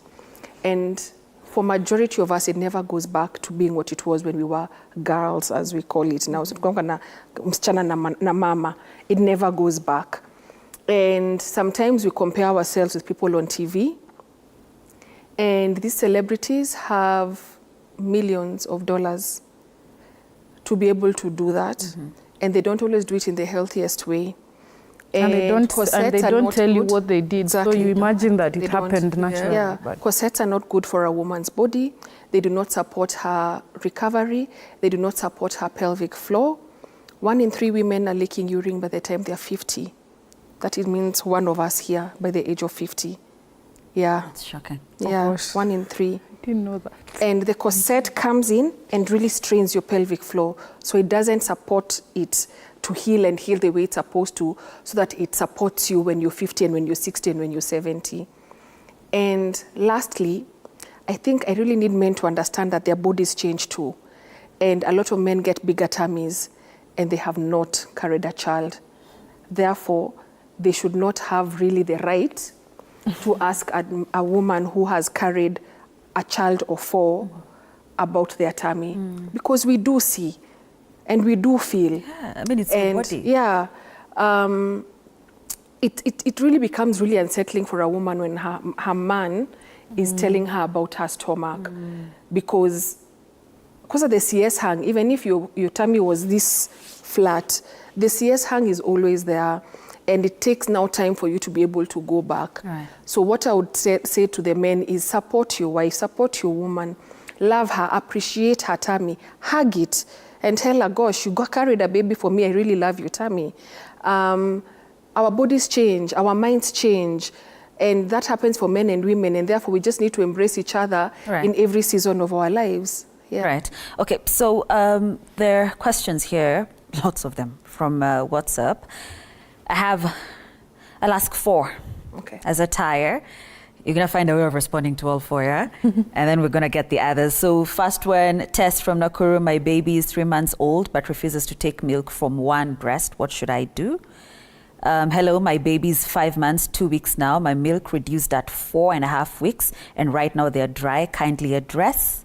Speaker 4: And for majority of us, it never goes back to being what it was when we were girls, as we call it now. Msichana na mama. It never goes back. And sometimes we compare ourselves with people on TV. And these celebrities have millions of dollars to be able to do that. And they don't always do it in the healthiest way.
Speaker 5: And they don't tell you what they did, so you imagine that it happened naturally.
Speaker 4: Yeah, corsets are not good for a woman's body. They do not support her recovery. They do not support her pelvic floor. 1 in 3 women are leaking urine by the time they're 50. That it means one of us here by the age of 50. Yeah.
Speaker 3: That's shocking.
Speaker 4: Yeah, 1 in 3.
Speaker 5: I didn't know that.
Speaker 4: And the corset comes in and really strains your pelvic floor, so it doesn't support it to heal the way it's supposed to, so that it supports you when you're 50 and when you're 60 and when you're 70. And lastly, I think I really need men to understand that their bodies change too. And a lot of men get bigger tummies and they have not carried a child. Therefore, they should not have really the right to ask a woman who has carried a child or 4 about their tummy. Because we do see and we do feel.
Speaker 3: Yeah, I mean, it's your body.
Speaker 4: Yeah. It really becomes really unsettling for a woman when her man is telling her about her stomach. Because of the CS hang, even if your tummy was this flat, the CS hang is always there. And it takes now time for you to be able to go back.
Speaker 3: Right.
Speaker 4: So what I would say to the men is support your wife, support your woman, love her, appreciate her tummy, hug it, and tell her, gosh, you carried a baby for me, I really love your tummy. Our bodies change, our minds change, and that happens for men and women, and therefore we just need to embrace each other in every season of our lives. Yeah.
Speaker 3: Right. Okay, so there are questions here, lots of them, from WhatsApp. I'll ask 4 as a tire. You're going to find a way of responding to all 4, yeah? And then we're going to get the others. So first one, Tess from Nakuru. My baby is 3 months old but refuses to take milk from one breast. What should I do? Hello, my baby's 5 months, 2 weeks now. My milk reduced at 4.5 weeks and right now they're dry. Kindly address.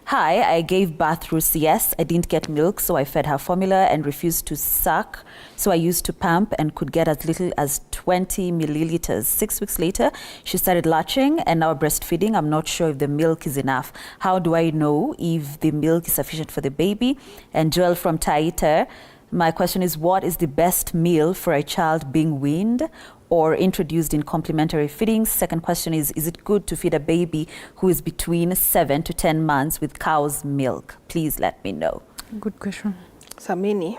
Speaker 3: Hi, I gave birth through CS. I didn't get milk, so I fed her formula and refused to suck. So I used to pump and could get as little as 20 milliliters. 6 weeks later, she started latching and now breastfeeding. I'm not sure if the milk is enough. How do I know if the milk is sufficient for the baby? And Joel from Taita, my question is, what is the best meal for a child being weaned or introduced in complementary feedings? Second question is it good to feed a baby who is between 7 to 10 months with cow's milk? Please let me know.
Speaker 5: Good question.
Speaker 4: Samini.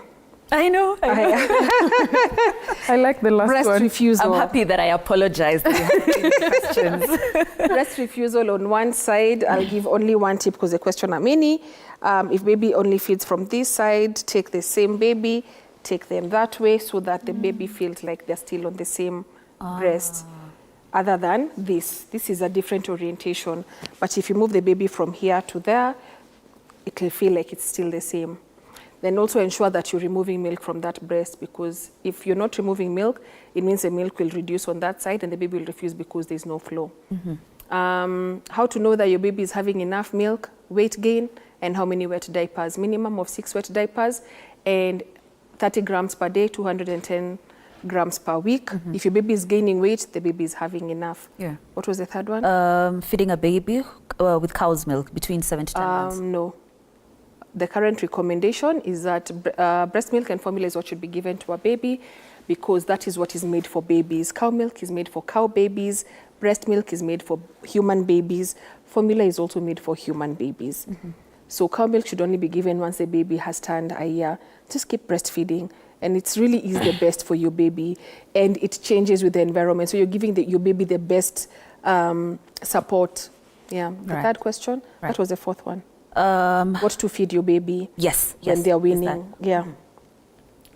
Speaker 3: I know.
Speaker 5: I like the last
Speaker 4: breast
Speaker 5: one.
Speaker 4: refusal.
Speaker 3: I'm happy that I apologized for questions.
Speaker 4: Breast refusal on one side, I'll give only one tip because the question are many. If baby only feeds from this side, take the same baby, take them that way so that the baby feels like they're still on the same breast. Other than this is a different orientation. But if you move the baby from here to there, it will feel like it's still the same. Then also ensure that you're removing milk from that breast, because if you're not removing milk, it means the milk will reduce on that side and the baby will refuse because there's no flow. How to know that your baby is having enough milk, weight gain, and how many wet diapers. Minimum of 6 wet diapers and 30 grams per day, 210 grams per week. If your baby is gaining weight, the baby is having enough.
Speaker 3: Yeah.
Speaker 4: What was the third one?
Speaker 3: Feeding a baby with cow's milk between 7 to 10 months.
Speaker 4: No. The current recommendation is that breast milk and formula is what should be given to a baby because that is what is made for babies. Cow milk is made for cow babies. Breast milk is made for human babies. Formula is also made for human babies. So cow milk should only be given once the baby has turned a year. Just keep breastfeeding. And it's really is the best for your baby. And it changes with the environment. So you're giving your baby the best support. Yeah. The third question, that was the fourth one. What to feed your baby when they're weaning. Yeah.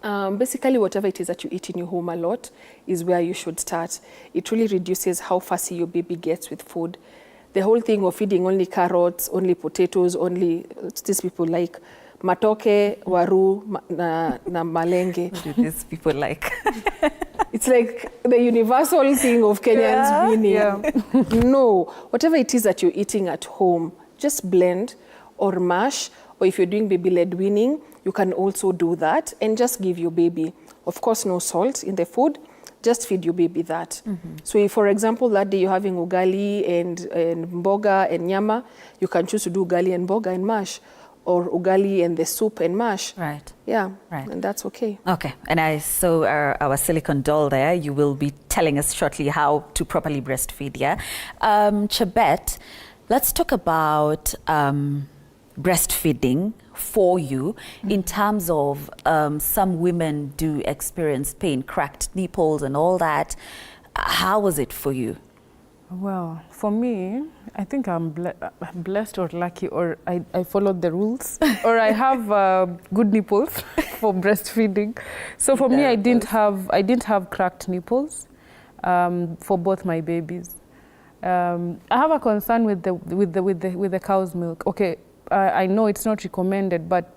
Speaker 4: Basically, whatever it is that you eat in your home a lot is where you should start. It really reduces how fussy your baby gets with food. The whole thing of feeding only carrots, only potatoes, only these people like matoke, waru, na malenge.
Speaker 3: What do these people like?
Speaker 4: It's like the universal thing of Kenyans weaning. No, whatever it is that you're eating at home, just blend or mash, or if you're doing baby-led weaning, you can also do that and just give your baby. Of course, no salt in the food, just feed your baby that. So if, for example, that day you're having ugali and mboga and nyama, you can choose to do ugali and mboga and mash, or ugali and the soup and mash.
Speaker 3: Right.
Speaker 4: Yeah,
Speaker 3: right.
Speaker 4: And that's okay.
Speaker 3: Okay, and I saw our silicone doll there. You will be telling us shortly how to properly breastfeed, yeah? Chabet, let's talk about breastfeeding for you in terms of some women do experience pain, cracked nipples and all that. How was it for you?
Speaker 5: Well, for me, I think I'm blessed or lucky, or I followed the rules, or I have good nipples for breastfeeding. So for me, I didn't have cracked nipples for both my babies. I have a concern with the cow's milk. Okay, I know it's not recommended, but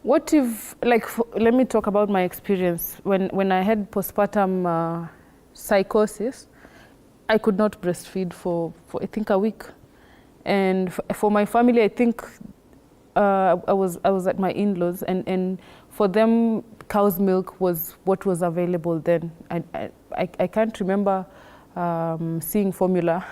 Speaker 5: what if, like, let me talk about my experience. When I had postpartum psychosis, I could not breastfeed for I think a week, and for my family, I think I was at my in-laws, and for them, cow's milk was what was available then. I can't remember seeing formula,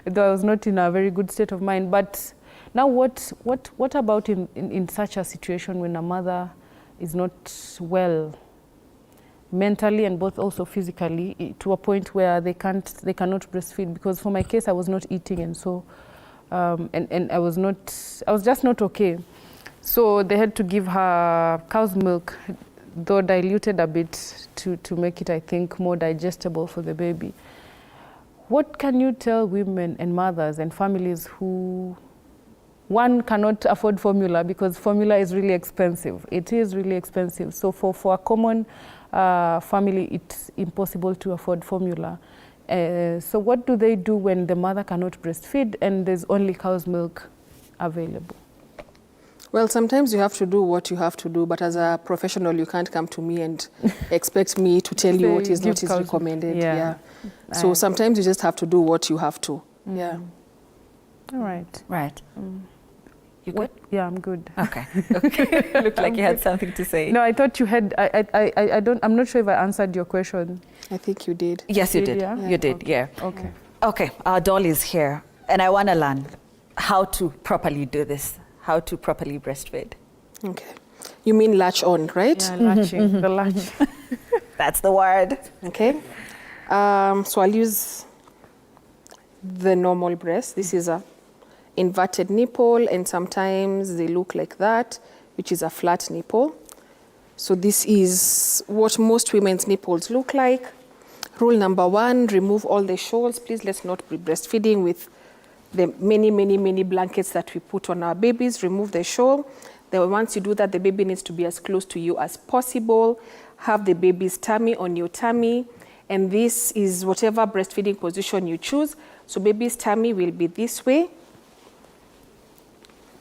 Speaker 5: though I was not in a very good state of mind. But now, what about in such a situation when a mother is not well mentally and both also physically, to a point where they cannot breastfeed? Because for my case, I was not eating, and so and I was just not okay. So they had to give her cow's milk, though diluted a bit, to make it, I think, more digestible for the baby. What can you tell women and mothers and families who, one, cannot afford formula, because formula is really expensive. It is really expensive. So for a common family, it's impossible to afford formula. So what do they do when the mother cannot breastfeed and there's only cow's milk available?
Speaker 4: Well, sometimes you have to do what you have to do, but as a professional, you can't come to me and expect me to tell you what is not is recommended. Yeah. So sometimes you just have to do what you have to. Yeah.
Speaker 5: All right.
Speaker 3: Right. You good?
Speaker 5: Yeah, I'm good.
Speaker 3: Okay. Okay. Looked like you had something to say.
Speaker 5: No, I thought you had. I'm not sure if I answered your question.
Speaker 4: I think you did.
Speaker 3: Yes, you did.
Speaker 5: Yeah?
Speaker 3: You did.
Speaker 5: Okay.
Speaker 3: Yeah.
Speaker 5: Okay.
Speaker 3: Okay. Our doll is here, and I want to learn how to properly do this. How to properly breastfeed.
Speaker 4: Okay. You mean latch on, right?
Speaker 5: Yeah, latching. The latch.
Speaker 3: That's the word.
Speaker 4: Okay. So I'll use the normal breast. This is a inverted nipple, and sometimes they look like that, which is a flat nipple. So this is what most women's nipples look like. Rule number 1, remove all the shawls. Please, let's not be breastfeeding with the many blankets that we put on our babies. Remove the shawl. Then once you do that, the baby needs to be as close to you as possible. Have the baby's tummy on your tummy. And this is whatever breastfeeding position you choose. So baby's tummy will be this way.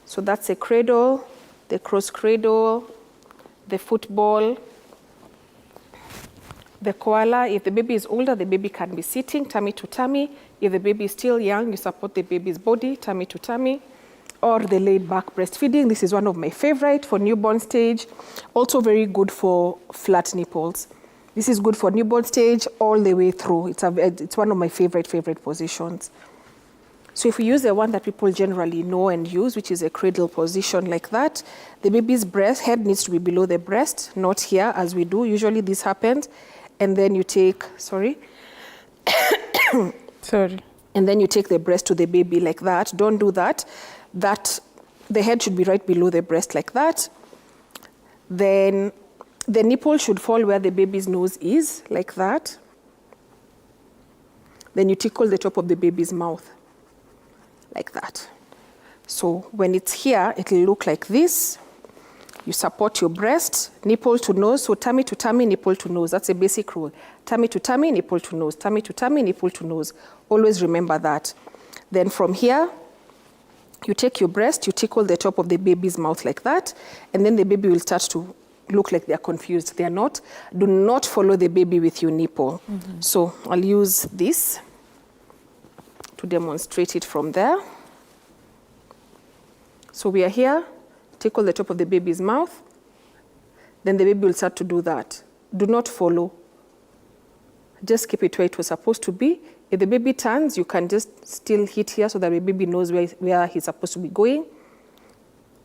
Speaker 4: So that's a cradle, the cross cradle, the football, the koala. If the baby is older, the baby can be sitting, tummy to tummy. If the baby is still young, you support the baby's body, tummy to tummy. Or the laid back breastfeeding. This is one of my favorite for newborn stage. Also very good for flat nipples. This is good for newborn stage all the way through. It's one of my favorite positions. So if we use the one that people generally know and use, which is a cradle position like that, the baby's breast head needs to be below the breast, not here as we do. Usually this happens. And then you take, sorry. And then you take the breast to the baby like that. Don't do that. The head should be right below the breast like that. Then the nipple should fall where the baby's nose is, like that. Then you tickle the top of the baby's mouth, like that. So when it's here, it'll look like this. You support your breast, nipple to nose. So tummy to tummy, nipple to nose. That's a basic rule. Tummy to tummy, nipple to nose. Tummy to tummy, nipple to nose. Always remember that. Then from here, you take your breast, you tickle the top of the baby's mouth like that, and then the baby will start to look like they're confused. They're not. Do not follow the baby with your nipple. So I'll use this to demonstrate it from there. So we are here, tickle the top of the baby's mouth, then the baby will start to do that. Do not follow. Just keep it where it was supposed to be. If the baby turns, you can just still hit here so that the baby knows where he's supposed to be going.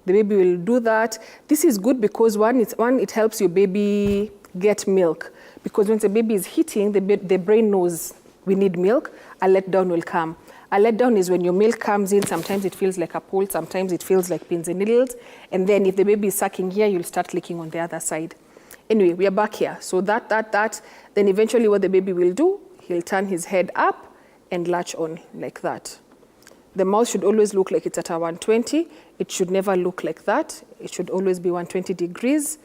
Speaker 4: The baby will do that. This is good because it helps your baby get milk. Because once the baby is hitting, the brain knows we need milk, a letdown will come. A letdown is when your milk comes in, sometimes it feels like a pull, sometimes it feels like pins and needles. And then if the baby is sucking here, you'll start licking on the other side. Anyway, we are back here. So that, then eventually what the baby will do, he'll turn his head up and latch on like that. The mouth should always look like it's at a 120. It should never look like that. It should always be 120 degrees.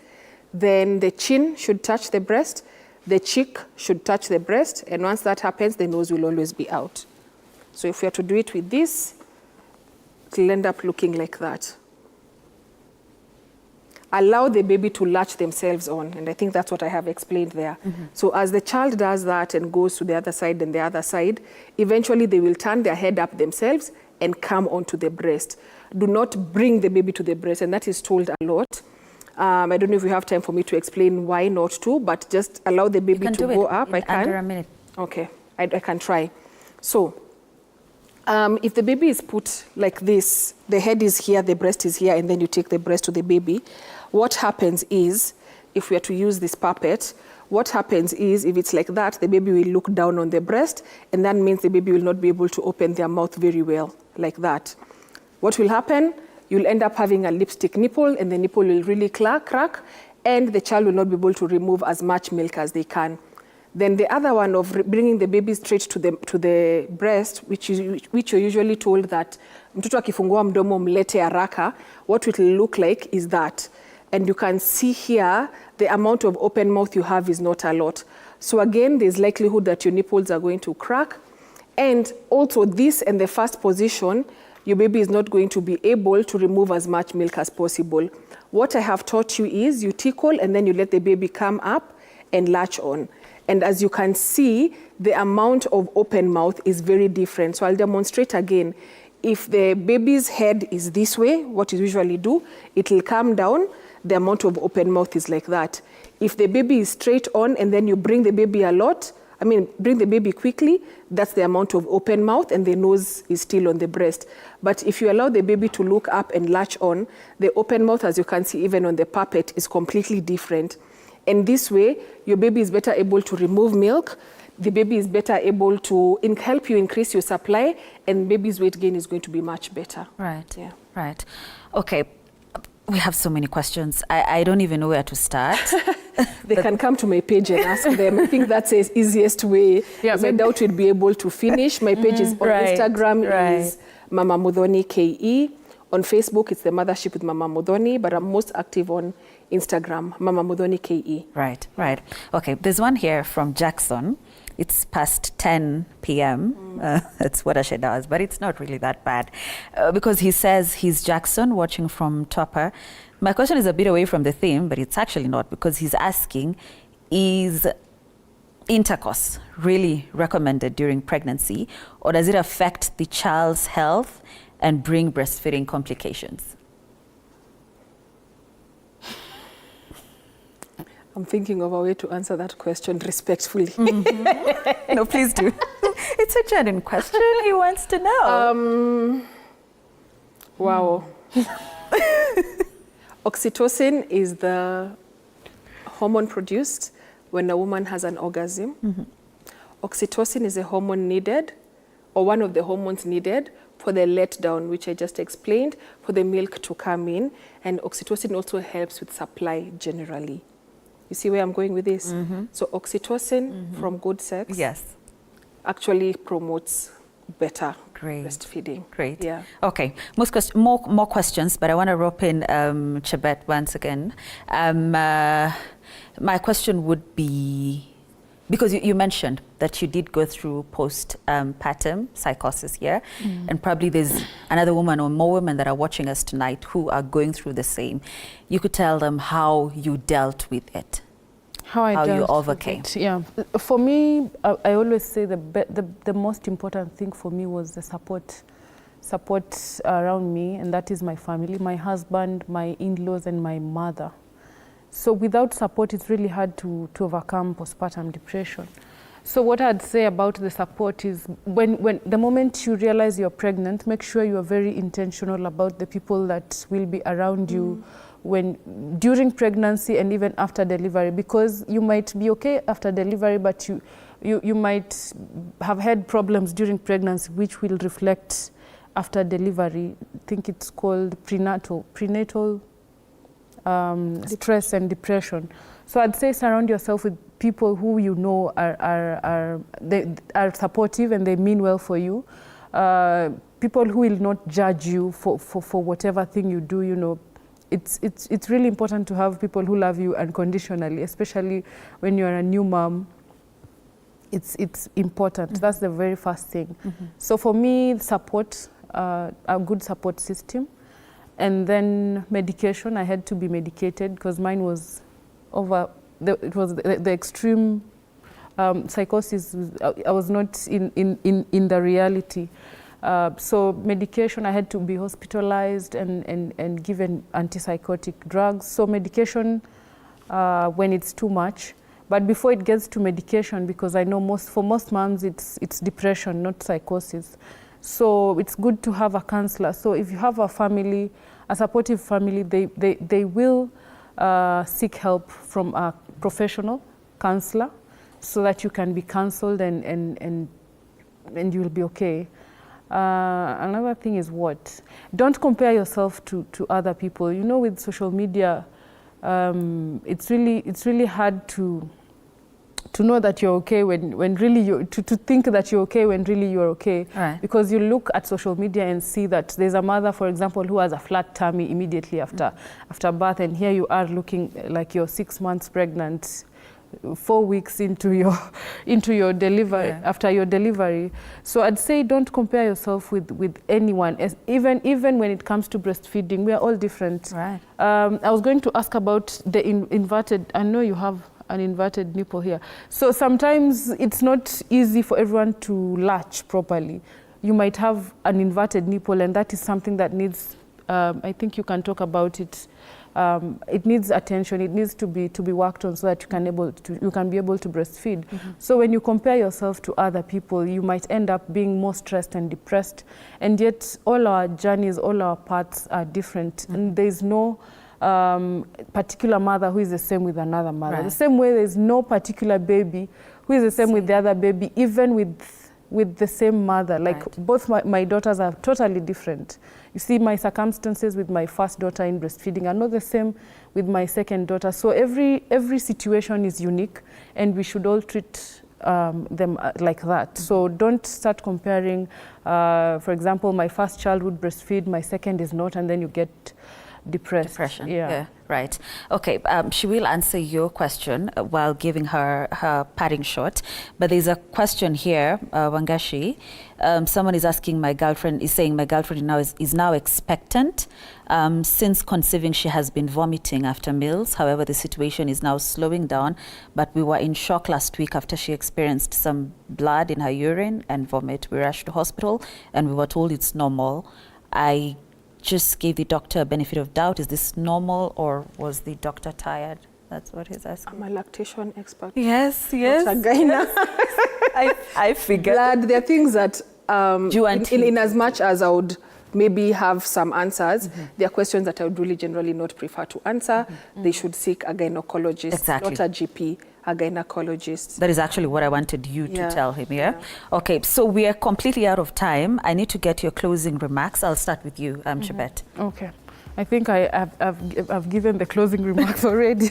Speaker 4: Then the chin should touch the breast. the cheek should touch the breast, and once that happens, the nose will always be out. So if we are to do it with this, it will end up looking like that. Allow the baby to latch themselves on, and I think that's what I have explained there. So as the child does that and goes to the other side and the other side, eventually they will turn their head up themselves and come onto the breast. Do not bring the baby to the breast, and that is told a lot. I don't know if you have time for me to explain why not to, but just allow the baby to go up. I can.
Speaker 3: Under a minute.
Speaker 4: Okay, I can try. So, if the baby is put like this, the head is here, the breast is here, and then you take the breast to the baby, what happens is, if we are to use this puppet, what happens is, if it's like that, the baby will look down on the breast, and that means the baby will not be able to open their mouth very well, like that. What will happen? You'll end up having a lipstick nipple, and the nipple will really crack, and the child will not be able to remove as much milk as they can. Then the other one of bringing the baby straight to the breast, which you're usually told that mtoto akifungua mdomo mlete haraka, what it will look like is that. And you can see here, the amount of open mouth you have is not a lot. So again, there's likelihood that your nipples are going to crack. And also this and the first position, your baby is not going to be able to remove as much milk as possible. What I have taught you is you tickle and then you let the baby come up and latch on. And as you can see, the amount of open mouth is very different. So I'll demonstrate again. If the baby's head is this way, what you usually do, it will come down. The amount of open mouth is like that. If the baby is straight on and then you bring the baby bring the baby quickly, that's the amount of open mouth, and the nose is still on the breast. But if you allow the baby to look up and latch on, the open mouth, as you can see even on the puppet, is completely different. And this way, your baby is better able to remove milk, the baby is better able to help you increase your supply, and baby's weight gain is going to be much better.
Speaker 3: Right,
Speaker 4: yeah.
Speaker 3: Right. Okay, we have so many questions. I don't even know where to start.
Speaker 4: They can come to my page and ask them. I think that's the easiest way. Yeah, I doubt we'd be able to finish. My page is on Instagram, is Mama Muthoni KE. On Facebook, it's The Mothership with Mama Muthoni, but I'm most active on Instagram, Mama Muthoni KE.
Speaker 3: Right, right. Okay, there's one here from Jackson. It's past 10 p.m. That's what Asha does, but it's not really that bad because he says he's Jackson watching from Topper. My question is a bit away from the theme, but it's actually not, because he's asking, is intercourse really recommended during pregnancy, or does it affect the child's health and bring breastfeeding complications?
Speaker 4: I'm thinking of a way to answer that question respectfully.
Speaker 3: No, please do. It's a genuine question. He wants to know.
Speaker 4: Wow. Oxytocin is the hormone produced when a woman has an orgasm. Oxytocin is a hormone needed, or one of the hormones needed for the letdown, which I just explained, for the milk to come in. And oxytocin also helps with supply generally. You see where I'm going with this? So oxytocin from good sex actually promotes better breastfeeding.
Speaker 3: Great.
Speaker 4: Yeah.
Speaker 3: Okay. More questions, but I want to rope in Chebet once again. My question would be, because you mentioned that you did go through postpartum psychosis here, and probably there's another woman or more women that are watching us tonight who are going through the same. You could tell them how you dealt with it, how you overcame.
Speaker 5: Yeah, for me, I always say the most important thing for me was the support around me, and that is my family, my husband, my in-laws, and my mother. So without support, it's really hard to overcome postpartum depression. So what I'd say about the support is when the moment you realize you're pregnant, make sure you are very intentional about the people that will be around you during pregnancy and even after delivery, because you might be okay after delivery, but you might have had problems during pregnancy which will reflect after delivery. I think it's called prenatal stress and depression. So I'd say surround yourself with people who you know are supportive and they mean well for you. People who will not judge you for whatever thing you do, you know. it's really important to have people who love you unconditionally, especially when you're a new mom. It's important. That's the very first thing. So for me, support, a good support system, and then medication. I had to be medicated because mine was it was the extreme psychosis. I was not in the reality. So medication, I had to be hospitalized and given antipsychotic drugs. So medication when it's too much. But before it gets to medication, because I know for most moms it's depression, not psychosis. So it's good to have a counselor. So if you have a family, a supportive family, they will seek help from a professional counselor so that you can be counseled and you will be okay. Another thing is what? Don't compare yourself to other people. You know, with social media, it's really hard to know that you're okay when really to think that you're okay when really you're okay.
Speaker 3: Right.
Speaker 5: Because you look at social media and see that there's a mother, for example, who has a flat tummy immediately after birth, and here you are looking like you're 6 months pregnant, 4 weeks into your delivery, after your delivery. So I'd say don't compare yourself with anyone, even when it comes to breastfeeding. We are all different.
Speaker 3: Right.
Speaker 5: I was going to ask about the inverted. I know you have an inverted nipple here. So sometimes it's not easy for everyone to latch properly. You might have an inverted nipple, and that is something that needs, I think you can talk about it. It needs attention. It needs to be worked on so that you can be able to breastfeed. So when you compare yourself to other people, you might end up being more stressed and depressed. And yet all our journeys, all our paths are different. And there is no particular mother who is the same with another mother.
Speaker 3: Right.
Speaker 5: The same way there's no particular baby who is the same with the other baby, even with the same mother. Like both my daughters are totally different. You see, my circumstances with my first daughter in breastfeeding are not the same with my second daughter. So every situation is unique, and we should all treat them like that. So don't start comparing. For example, my first child would breastfeed, my second is not, and then you get depression.
Speaker 3: Yeah, right. Okay, she will answer your question while giving her padding shot. But there's a question here, Wangashi. Someone is asking, saying my girlfriend now is now expectant. Since conceiving, she has been vomiting after meals. However, the situation is now slowing down. But we were in shock last week after she experienced some blood in her urine and vomit. We rushed to hospital and we were told it's normal. I just gave the doctor a benefit of doubt. Is this normal, or was the doctor tired? That's what he's asking.
Speaker 4: I'm a lactation expert.
Speaker 3: Yes.
Speaker 4: Dr. Gaina.
Speaker 3: I figured.
Speaker 4: Blood, there are things that, in as much as I would maybe have some answers, there are questions that I would really generally not prefer to answer. They should seek a gynecologist, not a GP, a gynecologist.
Speaker 3: That is actually what I wanted you to tell him, Okay, so we are completely out of time. I need to get your closing remarks. I'll start with you, Chebet.
Speaker 5: Okay. I think I've given the closing remarks already.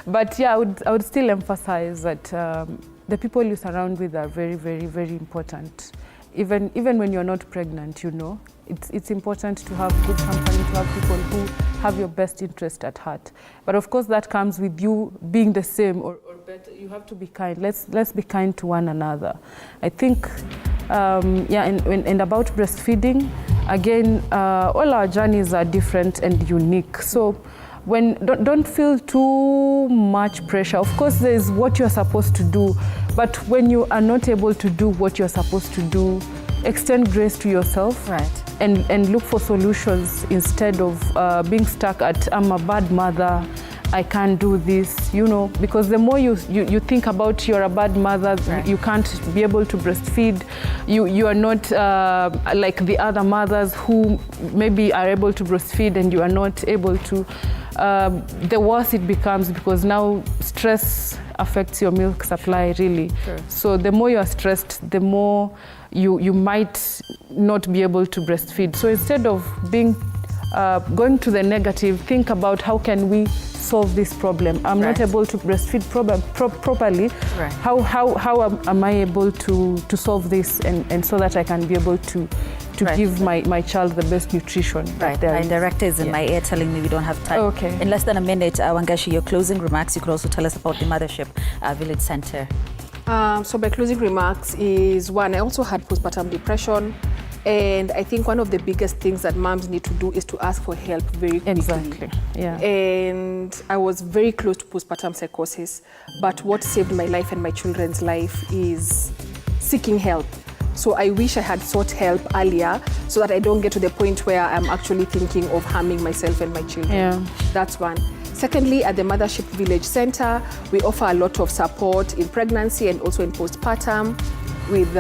Speaker 5: But yeah, I would still emphasize that the people you surround with are very, very, very important. Even when you're not pregnant, you know, it's important to have good company, to have people who have your best interest at heart. But of course, that comes with you being the same or better. You have to be kind. Let's be kind to one another. I think, and about breastfeeding, again, all our journeys are different and unique. So don't feel too much pressure. Of course, there is what you're supposed to do, but when you are not able to do what you're supposed to do, extend grace to yourself, and look for solutions instead of being stuck at, I'm a bad mother, I can't do this, you know, because the more you think about you're a bad mother, you can't be able to breastfeed, you are not like the other mothers who maybe are able to breastfeed and you are not able to, the worse it becomes, because now stress affects your milk supply, really. So the more you are stressed, the more you might not be able to breastfeed. So instead of going to the negative, think about how can we solve this problem. I'm not able to breastfeed properly. How am I able to solve this and so that I can be able to to give my child the best nutrition.
Speaker 3: Right. My director is in my ear telling me we don't have time.
Speaker 5: Okay.
Speaker 3: In less than a minute, Wangeshi, your closing remarks. You could also tell us about the Mothership Village Center.
Speaker 4: So my closing remarks is, one, I also had postpartum depression. And I think one of the biggest things that moms need to do is to ask for help very quickly.
Speaker 5: Exactly, yeah.
Speaker 4: And I was very close to postpartum psychosis, but what saved my life and my children's life is seeking help. So I wish I had sought help earlier so that I don't get to the point where I'm actually thinking of harming myself and my children.
Speaker 5: Yeah.
Speaker 4: That's one. Secondly, at the Mothership Village Center, we offer a lot of support in pregnancy and also in postpartum, with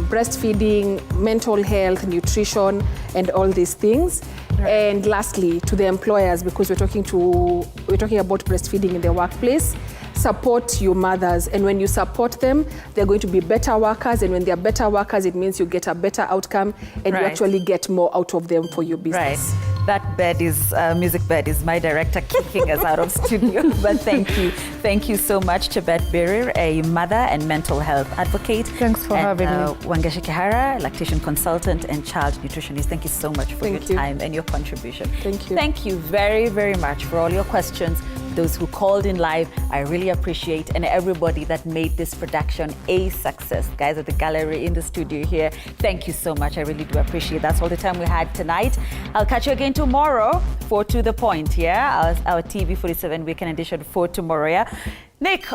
Speaker 4: breastfeeding, mental health, nutrition, and all these things. Right. And lastly, to the employers, because we're talking about breastfeeding in the workplace, support your mothers. And when you support them, they're going to be better workers. And when they're better workers, it means you get a better outcome and you actually get more out of them for your business.
Speaker 3: Right. That bed is, music bed is my director kicking us out of studio. But thank you. Thank you so much, Chebet Berir, a mother and mental health advocate.
Speaker 5: Thanks for having me.
Speaker 3: Wangeshi Kihara, lactation consultant and child nutritionist. Thank you so much for your time and your contribution.
Speaker 4: Thank you.
Speaker 3: Thank you very, very much for all your questions. Those who called in live, I really appreciate, and everybody that made this production a success. Guys at the gallery, in the studio here, thank you so much. I really do appreciate it. That's all the time we had tonight. I'll catch you again tomorrow for To The Point, yeah? Our TV47 Weekend Edition for tomorrow, yeah? Nick.